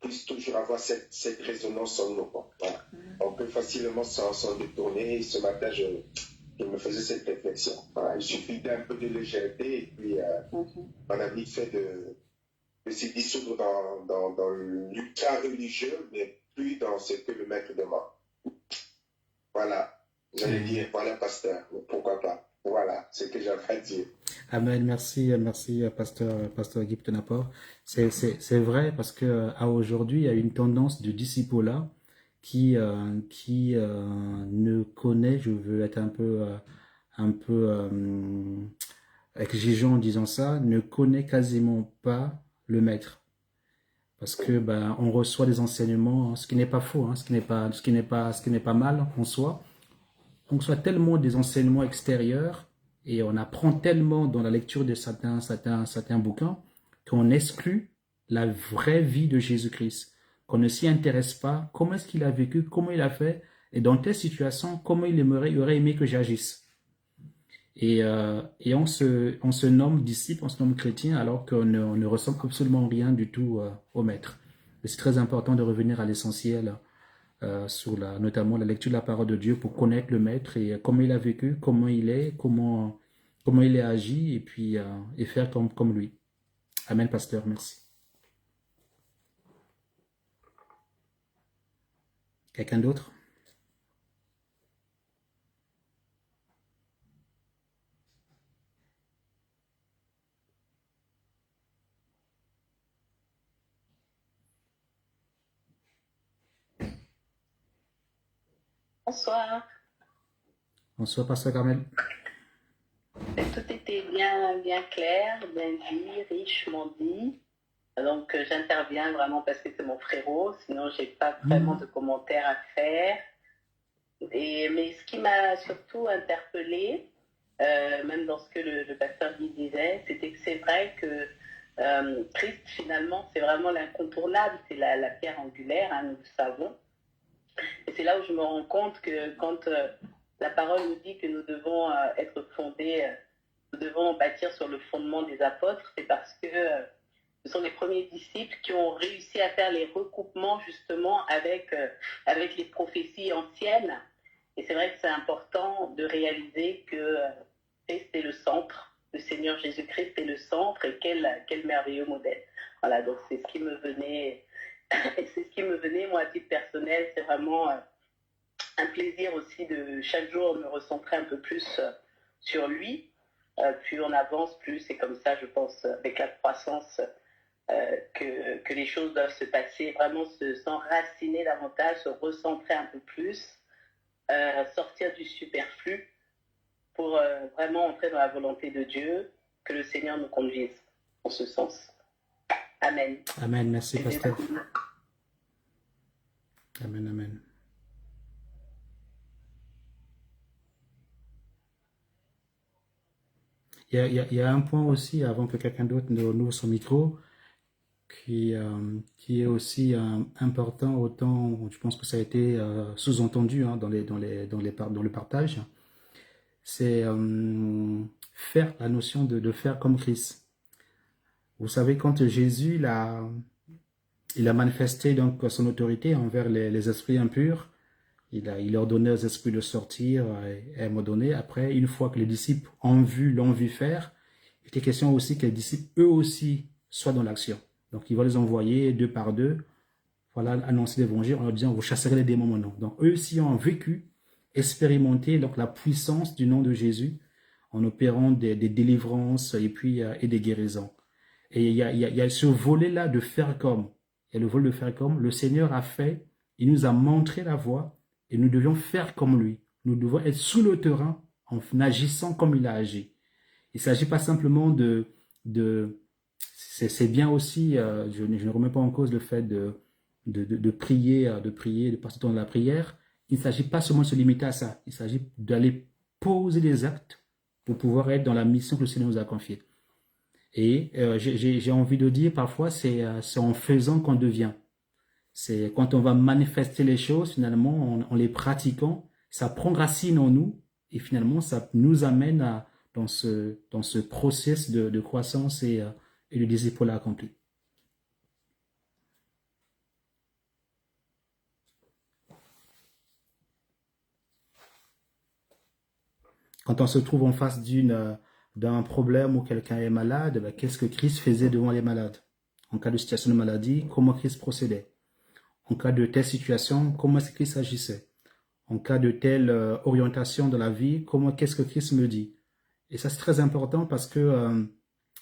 puissent toujours avoir cette résonance en nous. Voilà. On peut facilement s'en détourner. Et ce matin, je me faisais cette réflexion. Voilà. Il suffit d'un peu de légèreté et puis on a vite fait de se dissoudre dans l'ultra religieux, mais plus dans ce que le Maître demande. Voilà. J'allais dire, voilà, pasteur, mais pourquoi pas. Voilà ce que j'avais à dire. Amen, merci, merci, pasteur Guy Tenaport. C'est vrai parce que à aujourd'hui, il y a une tendance de disciple-là qui ne connaît, je veux être un peu exigeant en disant ça, ne connaît quasiment pas le maître. Parce que ben, on reçoit des enseignements, ce qui n'est pas faux, ce qui n'est pas mal en soi. On reçoit tellement des enseignements extérieurs et on apprend tellement dans la lecture de certains bouquins qu'on exclut la vraie vie de Jésus-Christ, qu'on ne s'y intéresse pas, comment est-ce qu'il a vécu, comment il a fait, et dans telle situation, comment il aurait aimé que j'agisse. Et on se nomme disciple, on se nomme chrétien, alors qu'on ne ressemble absolument rien du tout au maître. C'est très important de revenir à l'essentiel, notamment la lecture de la parole de Dieu pour connaître le maître et comment il a vécu, comment il est, comment il a agi et puis et faire comme lui. Amen, pasteur, merci. Quelqu'un d'autre? Bonsoir. Bonsoir, pasteur Carmel. Tout était bien clair, bien dit, richement dit. Donc, j'interviens vraiment parce que c'est mon frérot. Sinon, j'ai pas vraiment de commentaires à faire. Mais ce qui m'a surtout interpellée, même dans ce que le pasteur Guy disait, c'était que c'est vrai que Christ, finalement, c'est vraiment l'incontournable. C'est la pierre angulaire, nous le savons. Et c'est là où je me rends compte que quand la parole nous dit que nous devons être fondés, nous devons bâtir sur le fondement des apôtres, c'est parce que ce sont les premiers disciples qui ont réussi à faire les recoupements justement avec les prophéties anciennes. Et c'est vrai que c'est important de réaliser que Christ est le centre, le Seigneur Jésus-Christ est le centre, et quel merveilleux modèle. Voilà, donc c'est ce qui me venait. Et c'est ce qui me venait, moi, à titre personnel, c'est vraiment un plaisir aussi de chaque jour me recentrer un peu plus sur lui. Plus on avance, plus c'est comme ça, je pense, avec la croissance, que les choses doivent se passer, vraiment s'enraciner davantage, se recentrer un peu plus, sortir du superflu pour vraiment entrer dans la volonté de Dieu, que le Seigneur nous conduise en ce sens. Amen. Amen, merci pasteur. Amen, amen. Il y a un point aussi, avant que quelqu'un d'autre ne ouvre son micro, qui est aussi important, autant je pense que ça a été sous-entendu dans le partage, c'est faire la notion de faire comme Christ. Vous savez, quand Jésus il a manifesté donc son autorité envers les esprits impurs, il ordonnait aux esprits de sortir et à un moment donné, après, une fois que les disciples l'ont vu faire, il était question aussi que les disciples, eux aussi, soient dans l'action. Donc, il va les envoyer deux par deux, voilà, annoncer l'évangile en leur disant, vous chasserez les démons maintenant. Donc, eux aussi ont vécu, expérimenté donc, la puissance du nom de Jésus en opérant des délivrances et puis et des guérisons. Et il y a ce volet-là de faire comme. Et le volet de faire comme, le Seigneur a fait, il nous a montré la voie, et nous devions faire comme lui. Nous devons être sous le terrain en agissant comme il a agi. Il ne s'agit pas simplement c'est bien aussi, je ne remets pas en cause le fait de prier, de passer dans la prière. Il ne s'agit pas seulement de se limiter à ça. Il s'agit d'aller poser des actes pour pouvoir être dans la mission que le Seigneur nous a confiée. Et j'ai envie de dire, parfois, c'est en faisant qu'on devient. C'est quand on va manifester les choses, finalement, en les pratiquant, ça prend racine en nous et finalement, ça nous amène à dans ce process de croissance et de désir pour l'accompli. Quand on se trouve en face d'un problème où quelqu'un est malade, ben, qu'est-ce que Christ faisait devant les malades? En cas de situation de maladie, comment Christ procédait? En cas de telle situation, comment est-ce que Christ agissait? En cas de telle orientation de la vie, qu'est-ce que Christ me dit? Et ça, c'est très important parce que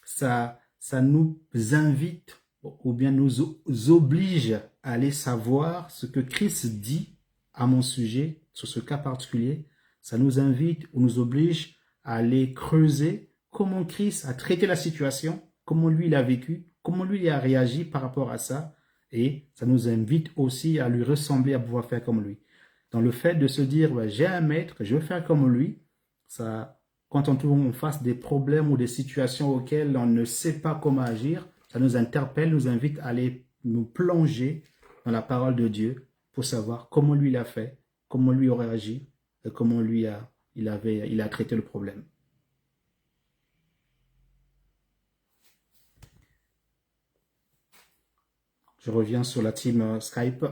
ça nous invite ou bien nous oblige à aller savoir ce que Christ dit à mon sujet, sur ce cas particulier. Ça nous invite ou nous oblige à aller creuser comment Christ a traité la situation, comment lui il a vécu, comment lui il a réagi par rapport à ça. Et ça nous invite aussi à lui ressembler, à pouvoir faire comme lui. Dans le fait de se dire, ouais, j'ai un maître, je veux faire comme lui, ça, quand on trouve face des problèmes ou des situations auxquelles on ne sait pas comment agir, ça nous interpelle, nous invite à aller nous plonger dans la parole de Dieu pour savoir comment lui l'a fait, comment lui aurait agi, et comment lui il a traité le problème. Je reviens sur la team Skype.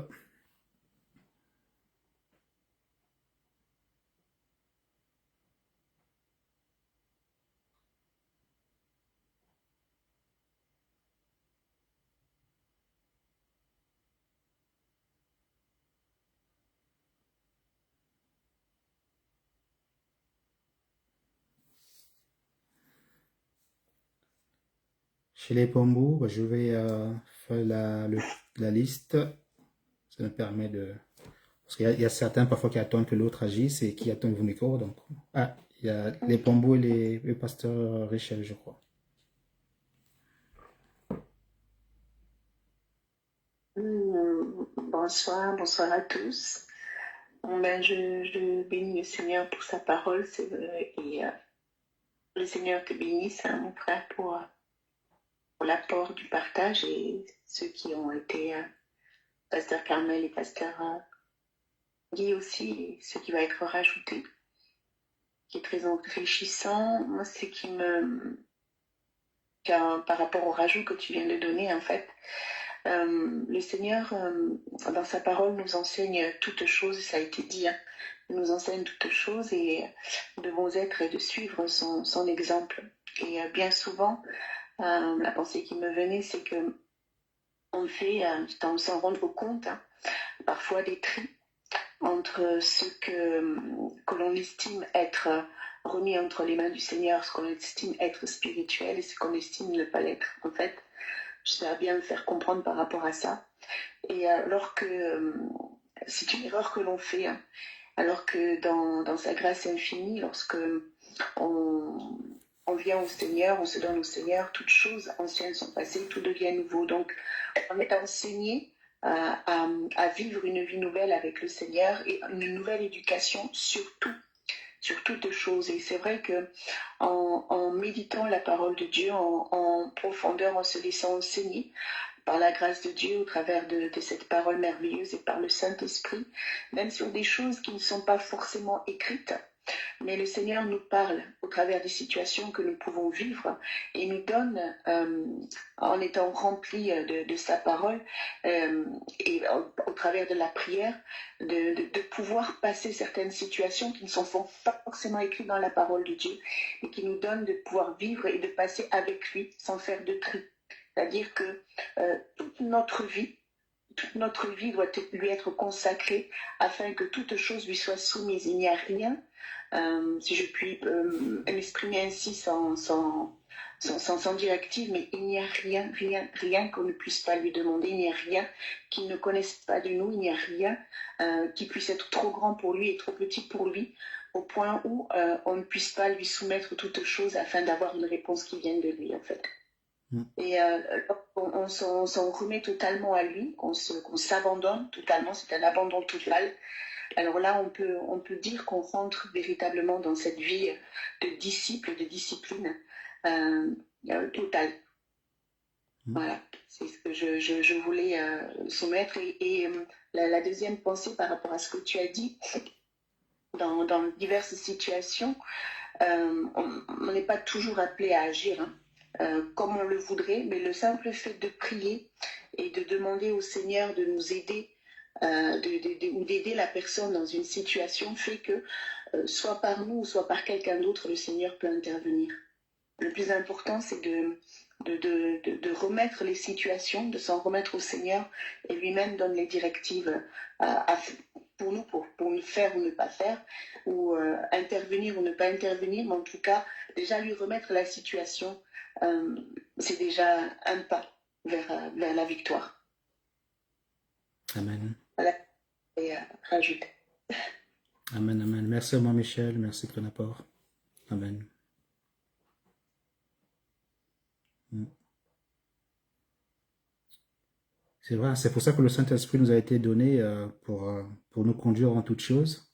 Chez les Pombo, je vais faire la liste. Ça me permet de... Parce qu'il y a certains parfois qui attendent que l'autre agisse et qui attendent vos micros. Donc... Ah, il y a les Pombo et le pasteur Richel, je crois. Bonsoir à tous. Ben, je bénis le Seigneur pour sa parole, c'est vrai, et le Seigneur te bénisse, hein, mon frère, pour l'apport du partage et ceux qui ont été pasteur Carmel et pasteur Guy aussi, et ce qui va être rajouté, qui est très enrichissant. Moi, ce qui me... Par rapport au rajout que tu viens de donner, en fait, le Seigneur, dans sa parole, nous enseigne toutes choses, ça a été dit, hein, il nous enseigne toutes choses et nous devons être et de suivre son exemple. Et bien souvent, la pensée qui me venait, c'est que on fait, sans s'en rendre compte, hein, parfois des tris entre ce que l'on estime être remis entre les mains du Seigneur, ce qu'on estime être spirituel et ce qu'on estime ne pas l'être. En fait, j'espère bien me faire comprendre par rapport à ça. Et alors que c'est une erreur que l'on fait, hein, alors que dans sa grâce infinie, lorsque on vient au Seigneur, on se donne au Seigneur, toutes choses anciennes sont passées, tout devient nouveau. Donc, on est enseigné à vivre une vie nouvelle avec le Seigneur et une nouvelle éducation sur toutes choses. Et c'est vrai que en méditant la parole de Dieu en profondeur, en se laissant enseigner par la grâce de Dieu au travers de cette parole merveilleuse et par le Saint-Esprit, même sur des choses qui ne sont pas forcément écrites, mais le Seigneur nous parle au travers des situations que nous pouvons vivre et nous donne, en étant remplis de sa parole et au travers de la prière, de pouvoir passer certaines situations qui ne sont pas forcément écrites dans la parole de Dieu et qui nous donnent de pouvoir vivre et de passer avec lui sans faire de tri. C'est-à-dire que toute notre vie doit lui être consacrée afin que toute chose lui soit soumise. Il n'y a rien, si je puis m'exprimer ainsi sans directive, mais il n'y a rien qu'on ne puisse pas lui demander, il n'y a rien qu'il ne connaisse pas de nous, il n'y a rien qui puisse être trop grand pour lui et trop petit pour lui, au point où on ne puisse pas lui soumettre toute chose afin d'avoir une réponse qui vienne de lui, en fait. Et on s'en remet totalement à lui, qu'on s'abandonne totalement, c'est un abandon total. Alors là, on peut dire qu'on rentre véritablement dans cette vie de disciple, de discipline totale. Voilà, c'est ce que je voulais soumettre. Et la deuxième pensée par rapport à ce que tu as dit, dans diverses situations, On n'est pas toujours appelé à agir comme on le voudrait, mais le simple fait de prier et de demander au Seigneur de nous aider ou d'aider la personne dans une situation fait que soit par nous ou soit par quelqu'un d'autre, le Seigneur peut intervenir. Le plus important, c'est de remettre les situations, de s'en remettre au Seigneur, et lui-même donne les directives pour nous, pour le faire ou ne pas faire, ou intervenir ou ne pas intervenir, mais en tout cas, déjà lui remettre la situation, c'est déjà un pas vers la victoire. Amen. Voilà, et rajouter. Amen, amen. Merci à moi, Michel. Merci pour ton apport. Amen. C'est vrai, c'est pour ça que le Saint-Esprit nous a été donné pour nous conduire en toutes choses.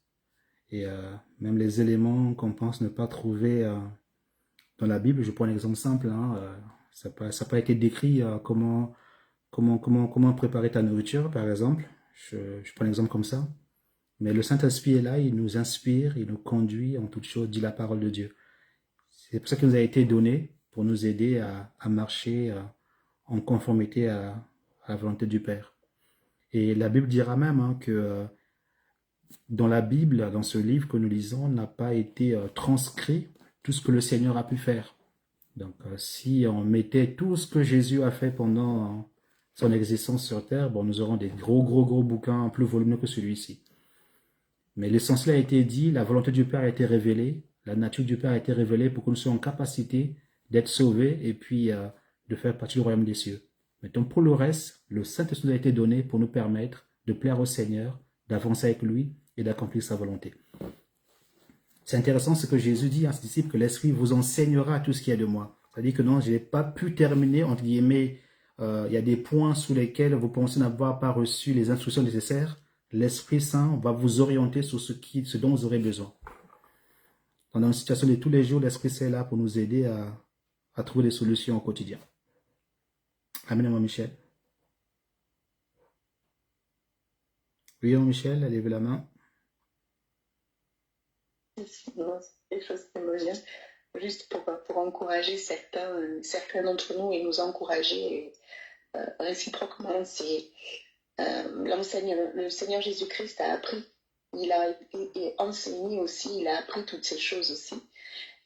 Et même les éléments qu'on pense ne pas trouver dans la Bible, je prends un exemple simple, ça n'a pas été décrit comment préparer ta nourriture, par exemple. Je prends un exemple comme ça. Mais le Saint-Esprit est là, il nous inspire, il nous conduit en toutes choses, dit la parole de Dieu. C'est pour ça qu'il nous a été donné, pour nous aider à marcher en conformité à la volonté du Père. Et la Bible dira même que dans la Bible, dans ce livre que nous lisons, n'a pas été transcrit tout ce que le Seigneur a pu faire. Donc si on mettait tout ce que Jésus a fait pendant son existence sur terre, bon, nous aurons des gros bouquins plus volumineux que celui-ci. Mais l'essentiel a été dit, la volonté du Père a été révélée, la nature du Père a été révélée pour que nous soyons en capacité d'être sauvés et puis de faire partie du royaume des cieux. Mais donc pour le reste, le Saint-Esprit nous a été donné pour nous permettre de plaire au Seigneur, d'avancer avec lui et d'accomplir sa volonté. C'est intéressant ce que Jésus dit à ses disciples, que l'Esprit vous enseignera tout ce qu'il y a de moi. C'est-à-dire que non, je n'ai pas pu terminer, entre guillemets, il y a des points sous lesquels vous pensez n'avoir pas reçu les instructions nécessaires. L'Esprit Saint va vous orienter sur ce dont vous aurez besoin. Dans une situation de tous les jours, l'Esprit Saint est là pour nous aider à trouver des solutions au quotidien. Amen, mon Michel. Oui, mon Michel, levez la main. Non, c'est quelque chose qui me vient. Juste pour encourager certains d'entre nous et nous encourager réciproquement, c'est le Seigneur Jésus-Christ a appris, il a enseigné aussi, il a appris toutes ces choses aussi.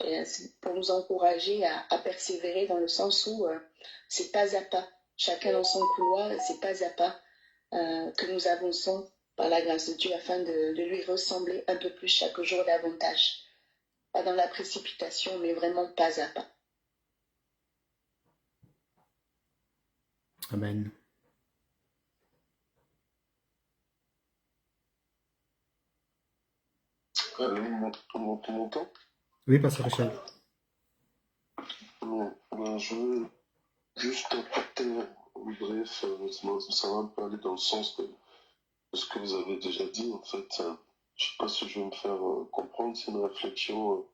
Et c'est pour nous encourager à persévérer dans le sens où c'est pas à pas, chacun dans son couloir, c'est pas à pas que nous avançons par la grâce de Dieu afin de lui ressembler un peu plus chaque jour davantage. Pas dans la précipitation, mais vraiment pas à pas. Amen. On m'entend? Oui, Pasteur Richard. Je veux juste apporter, bref, ça va un peu aller dans le sens de ce que vous avez déjà dit. En fait, je ne sais pas si je vais me faire comprendre, c'est une réflexion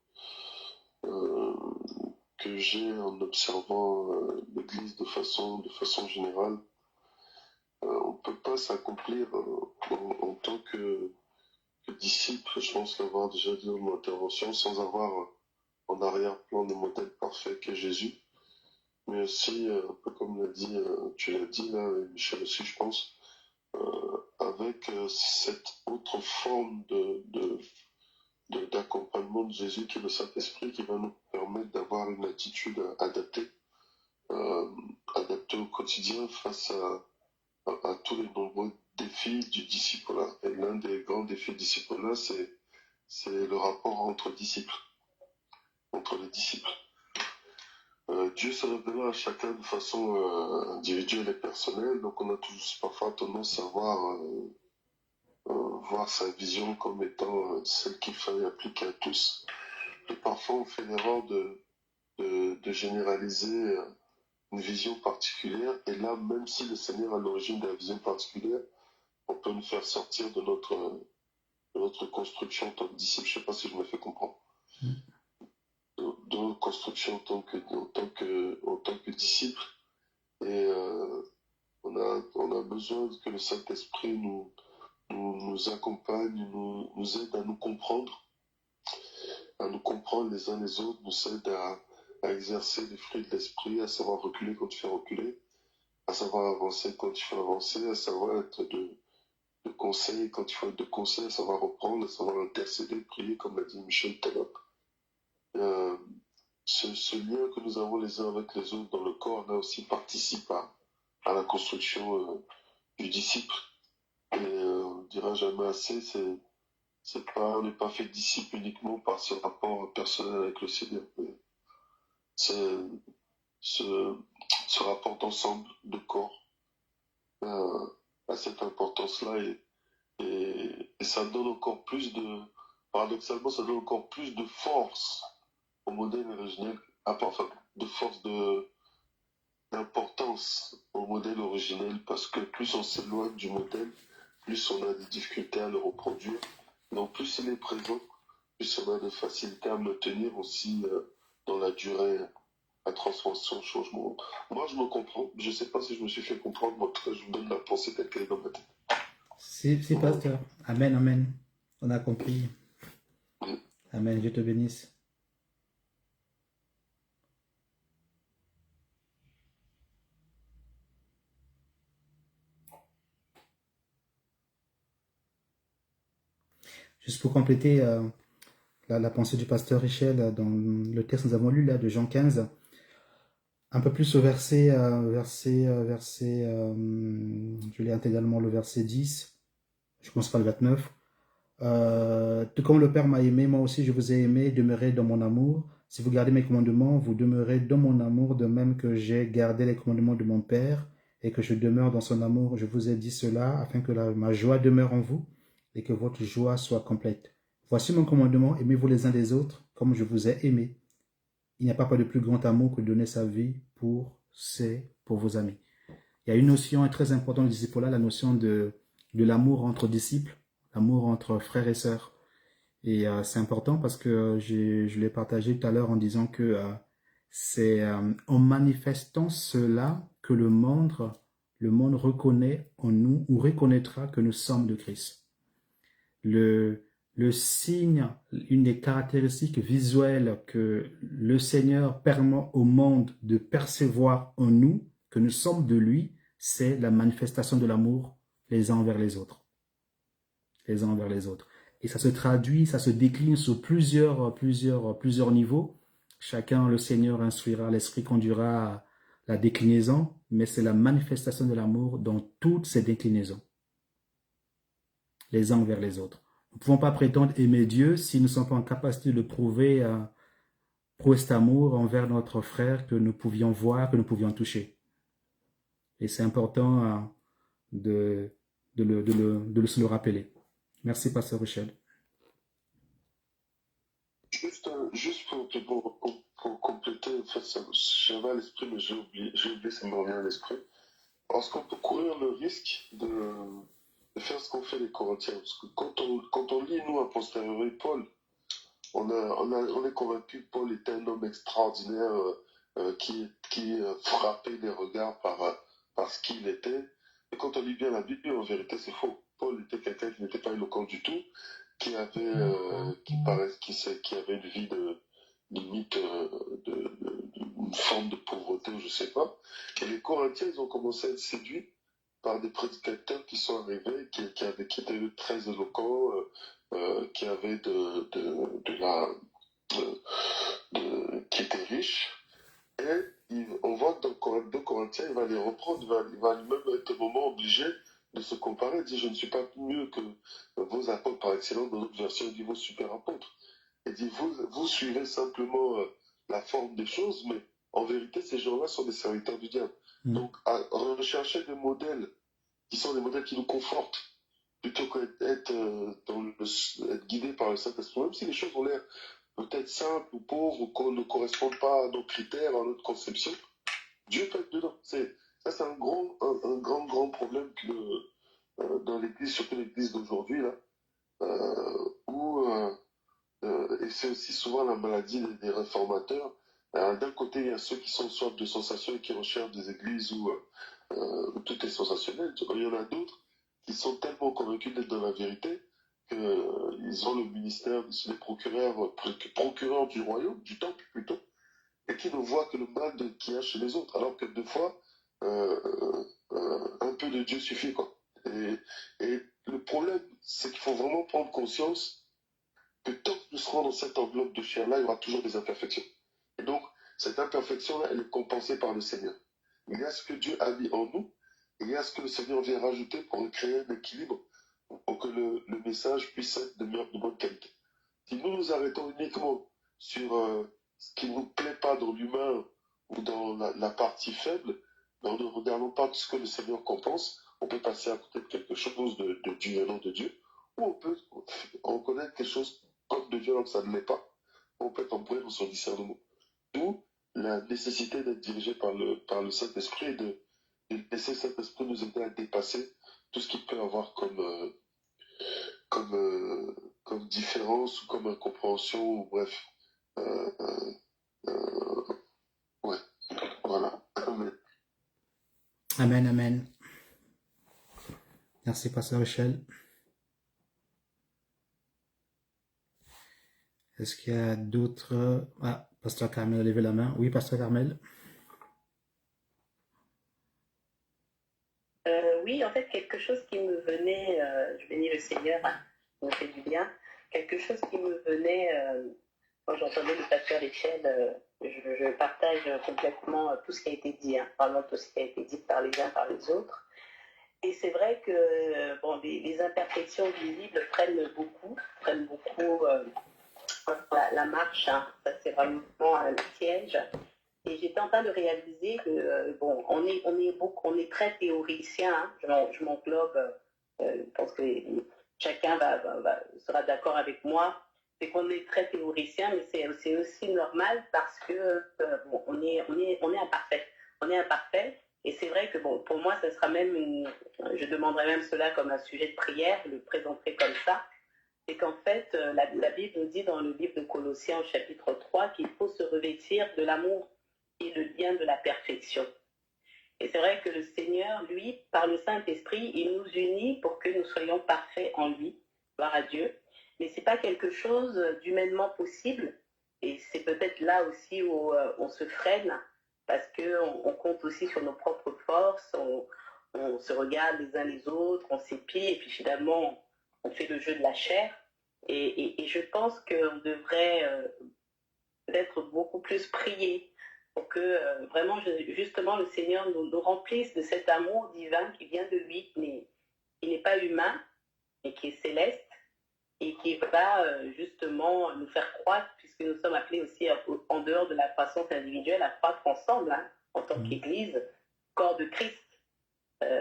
que j'ai en observant l'Église de façon générale. On ne peut pas s'accomplir en tant que disciple, je pense l'avoir déjà dit dans mon intervention, sans avoir en arrière-plan des modèles parfaits qu'est Jésus. Mais aussi, un peu comme tu l'as dit là, et Michel aussi, je pense, avec cette autre forme d'accompagnement de Jésus qui est le Saint-Esprit, qui va nous permettre d'avoir une attitude adaptée au quotidien face à tous les nombreux défis du disciple-là. Et l'un des grands défis du disciple-là, c'est le rapport entre les disciples. Dieu se révèle à chacun de façon individuelle et personnelle, donc on a tous parfois tendance à voir sa vision comme étant celle qu'il fallait appliquer à tous. Et parfois on fait l'erreur de généraliser une vision particulière, et là, même si le Seigneur a l'origine de la vision particulière, on peut nous faire sortir de notre construction en tant que disciple. Je ne sais pas si je me fais comprendre. De notre construction en tant que disciple. Et on a besoin que le Saint-Esprit nous accompagne, nous aide à nous comprendre, à nous comprendre les uns les autres, nous aide à exercer les fruits de l'esprit, à savoir reculer quand il faut reculer, à savoir avancer quand il faut avancer, à savoir être de conseil quand il faut être de conseil, à savoir reprendre, à savoir intercéder, prier, comme l'a dit Michel tout à l'heure. Ce lien que nous avons les uns avec les autres dans le corps, là aussi participe à la construction du disciple. Et on ne dira jamais assez, on n'est pas fait disciple uniquement par ce rapport personnel avec le Seigneur. C'est ce rapport d'ensemble, de corps, à cette importance-là et ça donne encore plus paradoxalement, ça donne encore plus de force au modèle originel, enfin, de force d'importance au modèle originel, parce que plus on s'éloigne du modèle, plus on a des difficultés à le reproduire. Donc plus il est présent, plus on a de facilité à maintenir aussi dans la durée la transformation, le changement. Moi, je me comprends. Je ne sais pas si je me suis fait comprendre, mais en tout cas, je vous donne la pensée telle qu'elle est dans ma tête. C'est pasteur. Amen, amen. On a compris. Amen, Dieu te bénisse. Juste pour compléter la pensée du pasteur Richel, dans le texte que nous avons lu là de Jean 15, un peu plus au verset, je l'ai intégralement le verset 10, je commence par le 29. Tout comme le Père m'a aimé, moi aussi je vous ai aimé, demeurez dans mon amour. Si vous gardez mes commandements, vous demeurez dans mon amour, de même que j'ai gardé les commandements de mon Père et que je demeure dans son amour. Je vous ai dit cela afin que ma joie demeure en vous et que votre joie soit complète. Voici mon commandement, aimez-vous les uns les autres comme je vous ai aimé. Il n'y a pas de plus grand amour que de donner sa vie pour vos amis. Il y a une notion très importante du disciple-là, la notion de l'amour entre disciples, l'amour entre frères et sœurs. Et c'est important parce que je l'ai partagé tout à l'heure en disant que c'est en manifestant cela que le monde reconnaît en nous ou reconnaîtra que nous sommes de Christ. Le signe, une des caractéristiques visuelles que le Seigneur permet au monde de percevoir en nous, que nous sommes de lui, c'est la manifestation de l'amour les uns envers les autres. Les uns envers les autres. Et ça se traduit, ça se décline sur plusieurs niveaux. Chacun, le Seigneur instruira, l'Esprit conduira la déclinaison, mais c'est la manifestation de l'amour dans toutes ces déclinaisons. Les uns envers les autres. Nous ne pouvons pas prétendre aimer Dieu si nous ne sommes pas en capacité de prouver cet amour envers notre frère que nous pouvions voir, que nous pouvions toucher. Et c'est important de se le rappeler. Merci, Pasteur Richel. Juste pour compléter, en fait, j'avais à l'esprit, mais j'ai oublié, ça me revient à l'esprit. Parce qu'on peut courir le risque de faire ce qu'ont fait les Corinthiens. Parce que quand on lit, nous, a posteriori, Paul, on est convaincu que Paul était un homme extraordinaire qui frappait les regards par ce qu'il était. Et quand on lit bien la Bible, en vérité, c'est faux. Paul était quelqu'un qui n'était pas éloquent du tout, qui avait une vie de limite une forme de pauvreté, je sais pas. Et les Corinthiens, ils ont commencé à être séduits par des prédicateurs qui sont arrivés, qui étaient très éloquents, qui avaient qui étaient riches. Et on voit que dans 2 Corinthiens, il va les reprendre, il va lui-même être au moment obligé de se comparer. Il dit, je ne suis pas mieux que vos apôtres par excellence. Dans notre version, il dit vos super apôtres. Il dit, vous suivez simplement la forme des choses, mais en vérité, ces gens-là sont des serviteurs du diable. Donc, à rechercher des modèles qui sont des modèles qui nous confortent, plutôt qu'être guidé par le Saint-Esprit, même si les choses ont l'air peut-être simples ou pauvres ou qu'on ne correspondent pas à nos critères, à notre conception, Dieu peut être dedans. Ça, c'est un grand problème dans l'Église, surtout l'Église d'aujourd'hui, là, et c'est aussi souvent la maladie des réformateurs. D'un côté, il y a ceux qui sont soif de sensations et qui recherchent des églises où tout est sensationnel. Il y en a d'autres qui sont tellement convaincus d'être dans la vérité qu'ils ont le ministère, les procureurs du royaume, du temple plutôt, et qui ne voient que le mal qu'il y a chez les autres, alors que des fois, un peu de Dieu suffit, quoi. Et le problème, c'est qu'il faut vraiment prendre conscience que tant que nous serons dans cette enveloppe de chair-là, il y aura toujours des imperfections. Et donc, cette imperfection-là, elle est compensée par le Seigneur. Il y a ce que Dieu a mis en nous, et il y a ce que le Seigneur vient rajouter pour créer un équilibre, pour que le message puisse être de bonne qualité. Si nous nous arrêtons uniquement sur ce qui ne nous plaît pas dans l'humain ou dans la partie faible, ben, ne regardons pas tout ce que le Seigneur compense, on peut passer à côté de quelque chose de Dieu venant de Dieu, ou on peut reconnaître quelque chose comme de Dieu alors que ça ne l'est pas. On peut être embrouillé dans son discernement. D'où la nécessité d'être dirigé par le Saint-Esprit et de laisser le Saint-Esprit nous aider à dépasser tout ce qu'il peut avoir comme différence ou comme incompréhension, ou bref. Ouais, voilà. Amen. Amen, amen. Merci, Pasteur Michel. Est-ce qu'il y a d'autres... Ah, Pasteur Carmel a levé la main. Oui, Pasteur Carmel. Oui, en fait, quelque chose qui me venait, je bénis le Seigneur, hein, ça me fait du bien, quelque chose qui me venait, quand j'entendais le pasteur Michel, je partage complètement tout ce qui a été dit, hein, vraiment tout ce qui a été dit par les uns, par les autres. Et c'est vrai que bon, les imperfections visibles prennent beaucoup la marche, hein, ça c'est vraiment un piège. Et j'étais en train de réaliser que bon, on est très théoricien. Hein. Je m'englobe. Je pense que chacun sera d'accord avec moi. C'est qu'on est très théoricien, mais c'est aussi normal parce que bon, on est imparfait. On est imparfait. Et c'est vrai que bon, pour moi, ça sera même je demanderais même cela comme un sujet de prière, je le présenterai comme ça. C'est qu'en fait, la Bible nous dit dans le livre de Colossiens au chapitre 3 qu'il faut se revêtir de l'amour et le lien de la perfection. Et c'est vrai que le Seigneur, lui, par le Saint-Esprit, il nous unit pour que nous soyons parfaits en lui, gloire à Dieu. Mais ce n'est pas quelque chose d'humainement possible. Et c'est peut-être là aussi où on se freine, parce qu'on compte aussi sur nos propres forces, on se regarde les uns les autres, on s'épie, et puis finalement, on fait le jeu de la chair. Et je pense qu'on devrait peut-être beaucoup plus prier pour que vraiment, justement, le Seigneur nous remplisse de cet amour divin qui vient de lui, qui n'est pas humain, mais qui est céleste, et qui va justement nous faire croître, puisque nous sommes appelés aussi, en dehors de la croissance individuelle, à croître ensemble, hein, en tant qu'Église, corps de Christ,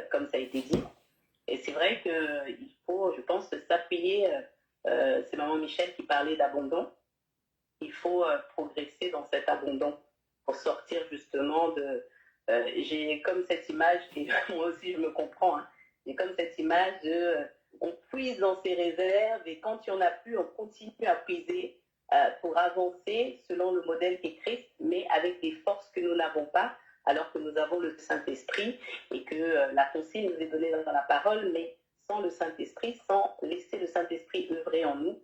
comme ça a été dit. Et c'est vrai qu'il faut, je pense, s'appuyer, c'est Maman Michel qui parlait d'abondant, il faut progresser dans cet abondant pour sortir justement de... j'ai comme cette image, et moi aussi je me comprends, hein, j'ai comme cette image de... on puise dans ses réserves et quand il n'y en a plus, on continue à puiser pour avancer selon le modèle qu'est Christ, mais avec des forces que nous n'avons pas, alors que nous avons le Saint-Esprit et que la consigne nous est donnée dans la parole, mais sans le Saint-Esprit, sans laisser le Saint-Esprit œuvrer en nous,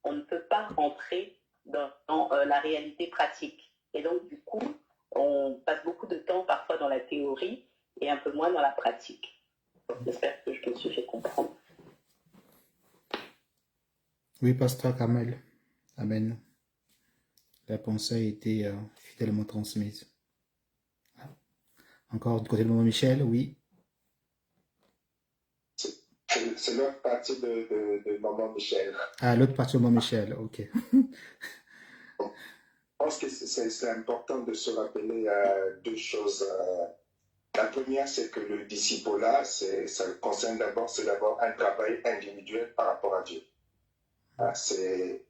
on ne peut pas rentrer dans la réalité pratique. Et donc, du coup, on passe beaucoup de temps parfois dans la théorie et un peu moins dans la pratique. J'espère que je me suis fait comprendre. Oui, Pasteur Carmel. Amen. La pensée a été fidèlement transmise. Encore du côté de Maman Michel, oui. C'est l'autre partie de Maman Michel. Ah, l'autre partie de Maman Michel, ok. Je pense que c'est important de se rappeler deux choses. La première, c'est que le disciple-là, ça concerne d'abord un travail individuel par rapport à Dieu. C'est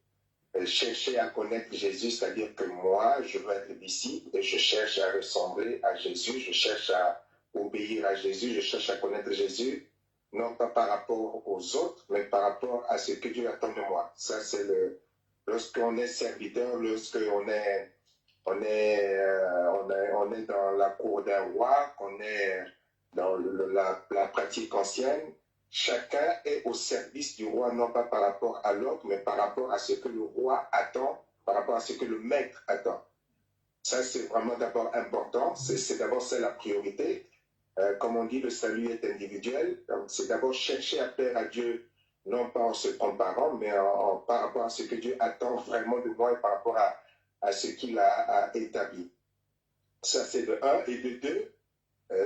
chercher à connaître Jésus, c'est-à-dire que moi, je veux être disciple et je cherche à ressembler à Jésus, je cherche à obéir à Jésus, je cherche à connaître Jésus, non pas par rapport aux autres, mais par rapport à ce que Dieu attend de moi. Ça, c'est lorsqu'on est serviteur, lorsqu'on est dans la cour d'un roi, qu'on est dans la pratique ancienne, chacun est au service du roi, non pas par rapport à l'autre, mais par rapport à ce que le roi attend, par rapport à ce que le maître attend. Ça, c'est vraiment d'abord important. C'est d'abord ça la priorité. Comme on dit, le salut est individuel. Donc, c'est d'abord chercher à plaire à Dieu, non pas en se comparant, mais par rapport à ce que Dieu attend vraiment de moi et par rapport à ce qu'il a établi. Ça, c'est de un. Et de deux,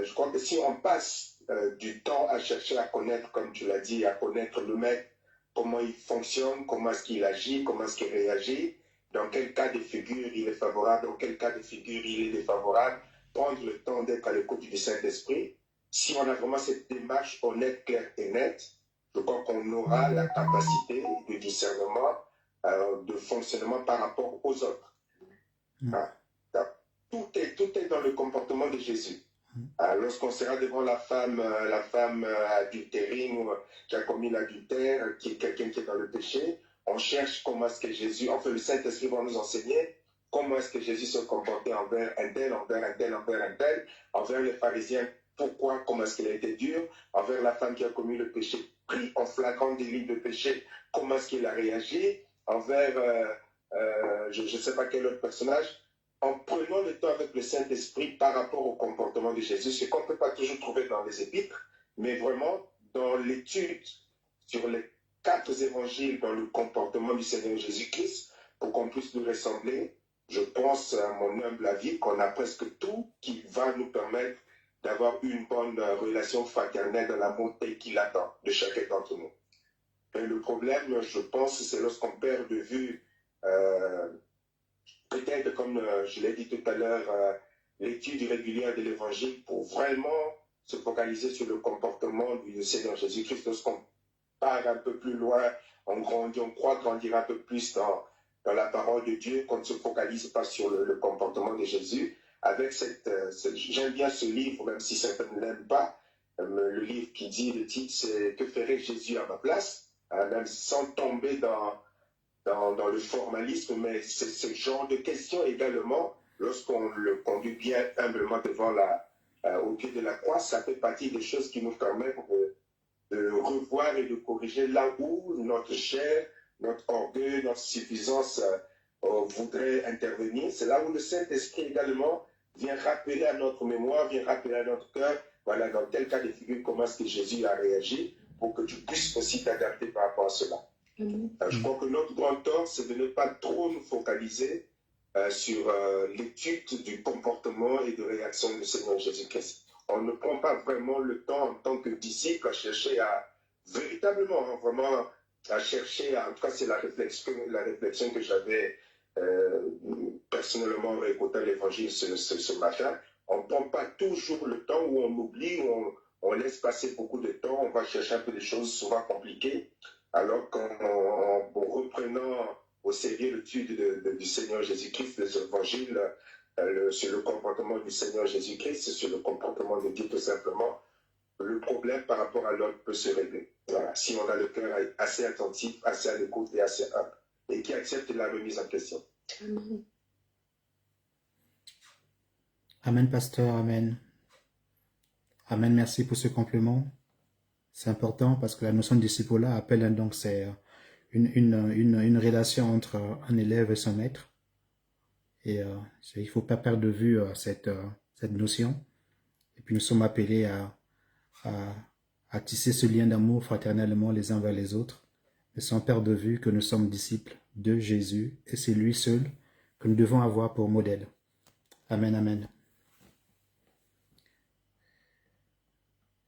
je crois que si on passe du temps à chercher à connaître, comme tu l'as dit, à connaître le maître, comment il fonctionne, comment est-ce qu'il agit, comment est-ce qu'il réagit, dans quel cas de figure il est favorable, dans quel cas de figure il est défavorable, prendre le temps d'être à l'écoute du Saint-Esprit. Si on a vraiment cette démarche honnête, claire et nette, je crois qu'on aura la capacité de discernement, de fonctionnement par rapport aux autres. Tout est dans le comportement de Jésus. Lorsqu'on sera devant la femme adultérine ou qui a commis l'adultère, qui est quelqu'un qui est dans le péché, on cherche comment est-ce que Jésus, enfin le Saint-Esprit va nous enseigner comment est-ce que Jésus se comportait envers un tel, envers les pharisiens, pourquoi, comment est-ce qu'il a été dur, envers la femme qui a commis le péché, pris en flagrant délit de péché, comment est-ce qu'il a réagi, envers, je ne sais pas quel autre personnage, en prenant le temps avec le Saint-Esprit par rapport au comportement de Jésus, ce qu'on ne peut pas toujours trouver dans les épîtres, mais vraiment dans l'étude sur les 4 évangiles dans le comportement du Seigneur Jésus-Christ, pour qu'on puisse nous ressembler. Je pense, à mon humble avis, qu'on a presque tout qui va nous permettre d'avoir une bonne relation fraternelle dans l'amour tel qu'il attend de chacun d'entre nous. Et le problème, je pense, c'est lorsqu'on perd de vue peut-être, comme je l'ai dit tout à l'heure, l'étude régulière de l'Évangile pour vraiment se focaliser sur le comportement du Seigneur Jésus-Christ. Lorsqu'on part un peu plus loin, on grandit, on croit grandir un peu plus dans la parole de Dieu, qu'on ne se focalise pas sur le comportement de Jésus. Avec j'aime bien ce livre, même si certains ne l'aiment pas, le livre qui dit, le titre, c'est « Que ferait Jésus à ma place ?» Même sans tomber dans le formalisme, mais c'est ce genre de questions également, lorsqu'on le conduit bien humblement devant au pied de la croix, ça fait partie des choses qui nous permettent de revoir et de corriger là où notre chair, notre orgueil, notre suffisance voudrait intervenir. C'est là où le Saint-Esprit également vient rappeler à notre mémoire, vient rappeler à notre cœur, voilà, dans tel cas de figure, comment est-ce que Jésus a réagi, pour que tu puisses aussi t'adapter par rapport à cela. Je crois que notre grand tort, c'est de ne pas trop nous focaliser sur l'étude du comportement et de réaction du Seigneur Jésus-Christ. On ne prend pas vraiment le temps en tant que disciple à chercher à véritablement, vraiment, à chercher, en tout cas c'est la réflexion que j'avais personnellement en écoutant l'évangile ce matin. On ne prend pas toujours le temps, où on oublie, où on laisse passer beaucoup de temps, on va chercher un peu des choses souvent compliquées. Alors qu'en reprenant au sérieux l'étude du Seigneur Jésus-Christ, les évangiles, sur le comportement du Seigneur Jésus-Christ, sur le comportement de Dieu tout simplement, le problème par rapport à l'autre peut se régler. Voilà. Si on a le cœur assez attentif, assez à l'écoute et assez humble, et qui accepte la remise en question. Amen. Amen, pasteur, amen. Amen, merci pour ce complément. C'est important parce que la notion de disciple-là appelle donc c'est une relation entre un élève et son maître. Et il ne faut pas perdre de vue cette notion. Et puis nous sommes appelés à tisser ce lien d'amour fraternellement les uns vers les autres, mais sans perdre de vue que nous sommes disciples de Jésus et c'est lui seul que nous devons avoir pour modèle. Amen, amen.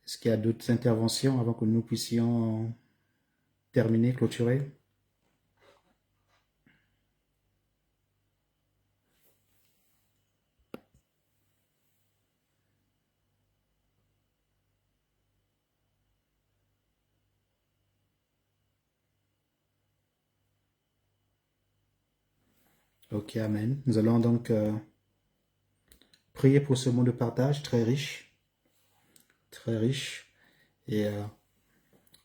Est-ce qu'il y a d'autres interventions avant que nous puissions terminer, clôturer? Ok, amen. Nous allons donc prier pour ce mot de partage très riche. Très riche. Et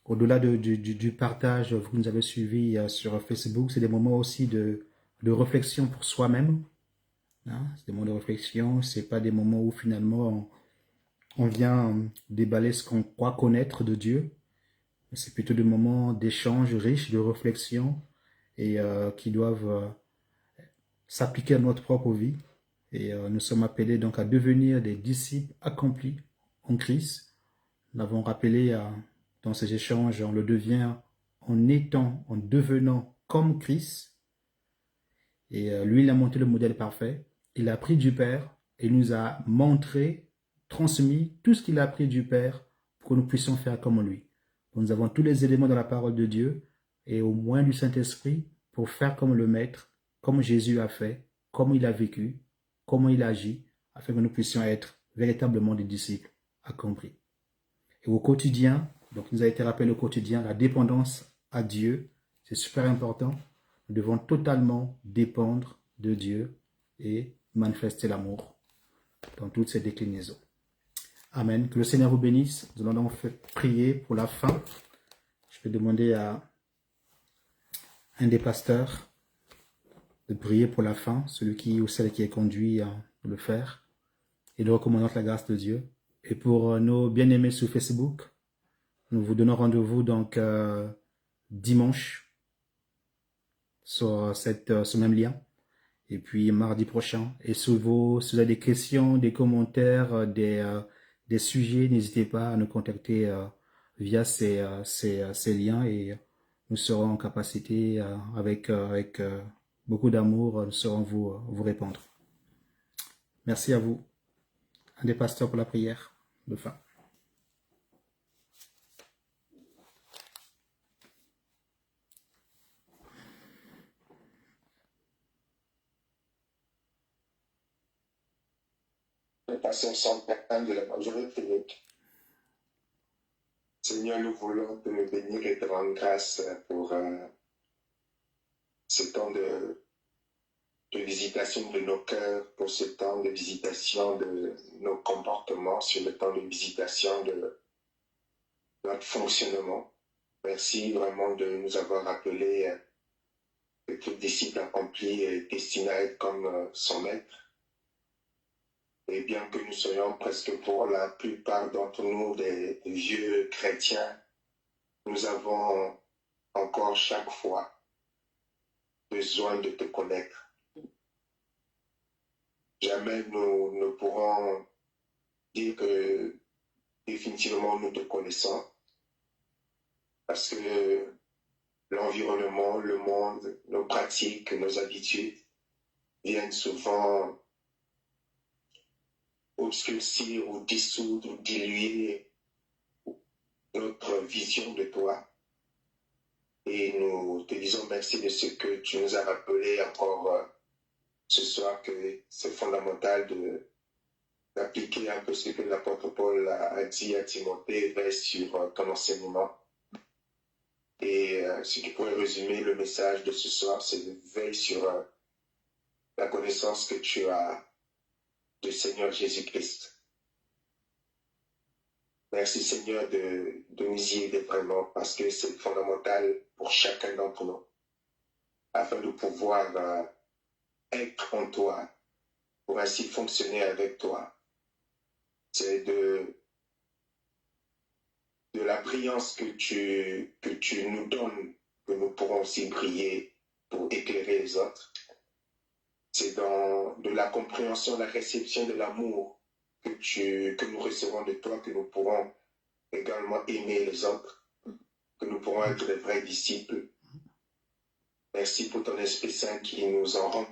au-delà du partage que vous nous avez suivi sur Facebook, c'est des moments aussi de réflexion pour soi-même. Hein? C'est des moments de réflexion, c'est pas des moments où finalement on vient déballer ce qu'on croit connaître de Dieu, C'est plutôt des moments d'échange riches, de réflexion et qui doivent s'appliquer à notre propre vie. Et nous sommes appelés donc à devenir des disciples accomplis en Christ. Nous l'avons rappelé dans ces échanges, on le devient en devenant comme Christ. Et lui, il a montré le modèle parfait. Il a appris du Père et nous a montré, transmis tout ce qu'il a appris du Père pour que nous puissions faire comme lui. Donc, nous avons tous les éléments dans la parole de Dieu et au moins du Saint-Esprit pour faire comme le Maître, comme Jésus a fait, comme il a vécu, comment il agit, afin que nous puissions être véritablement des disciples accomplis. Et au quotidien, donc il nous a été rappelé au quotidien, la dépendance à Dieu, c'est super important. Nous devons totalement dépendre de Dieu et manifester l'amour dans toutes ses déclinaisons. Amen. Que le Seigneur vous bénisse. Nous allons donc prier pour la fin. Je vais demander à un des pasteurs de prier pour la fin, celui qui ou celle qui est conduit à le faire, et nous recommandons la grâce de Dieu. Et pour nos bien-aimés sur Facebook, nous vous donnons rendez-vous donc dimanche sur ce même lien, et puis mardi prochain. Et si vous avez des questions, des commentaires, des sujets, n'hésitez pas à nous contacter via ces liens et nous serons en capacité, avec beaucoup d'amour, nous saurons vous répondre. Merci à vous. Un des pasteurs pour la prière de fin. Nous passons sans peine de la majorité. Seigneur, nous voulons te bénir et te rendre grâce pour ce temps de visitation de nos cœurs, pour ce temps de visitation de nos comportements, sur le temps de visitation de notre fonctionnement. Merci vraiment de nous avoir rappelé que tout disciple accompli est destiné à être comme son maître. Et bien que nous soyons presque pour la plupart d'entre nous des vieux chrétiens, nous avons encore chaque fois besoin de te connaître. Jamais nous ne pourrons dire que définitivement nous te connaissons, parce que l'environnement, le monde, nos pratiques, nos habitudes viennent souvent obscurcir ou dissoudre ou diluer notre vision de toi. Et nous te disons merci de ce que tu nous as rappelé encore ce soir, que c'est fondamental d'appliquer un peu ce que l'apôtre Paul a dit à Timothée, veille sur ton enseignement. Et ce qui pourrait résumer le message de ce soir, c'est veille sur la connaissance que tu as du Seigneur Jésus-Christ. Merci Seigneur de nous y aider vraiment, parce que c'est fondamental pour chacun d'entre nous, afin de pouvoir être en toi, pour ainsi fonctionner avec toi. C'est de la brillance que tu nous donnes que nous pourrons aussi briller pour éclairer les autres. C'est de la compréhension, la réception de l'amour que nous recevons de toi, que nous pourrons également aimer les autres, que nous pourrons être des vrais disciples. Merci pour ton Esprit Saint qui nous en rend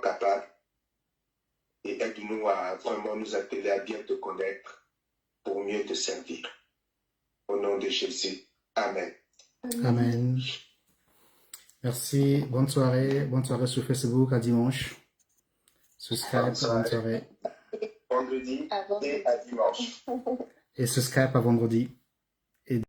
capables. Et aide-nous à vraiment nous atteler à bien te connaître pour mieux te servir. Au nom de Jésus. Amen. Amen. Merci. Bonne soirée sur Facebook. À dimanche. Sur Skype, bonne soirée. Vendredi et à dimanche. Et sur Skype à vendredi.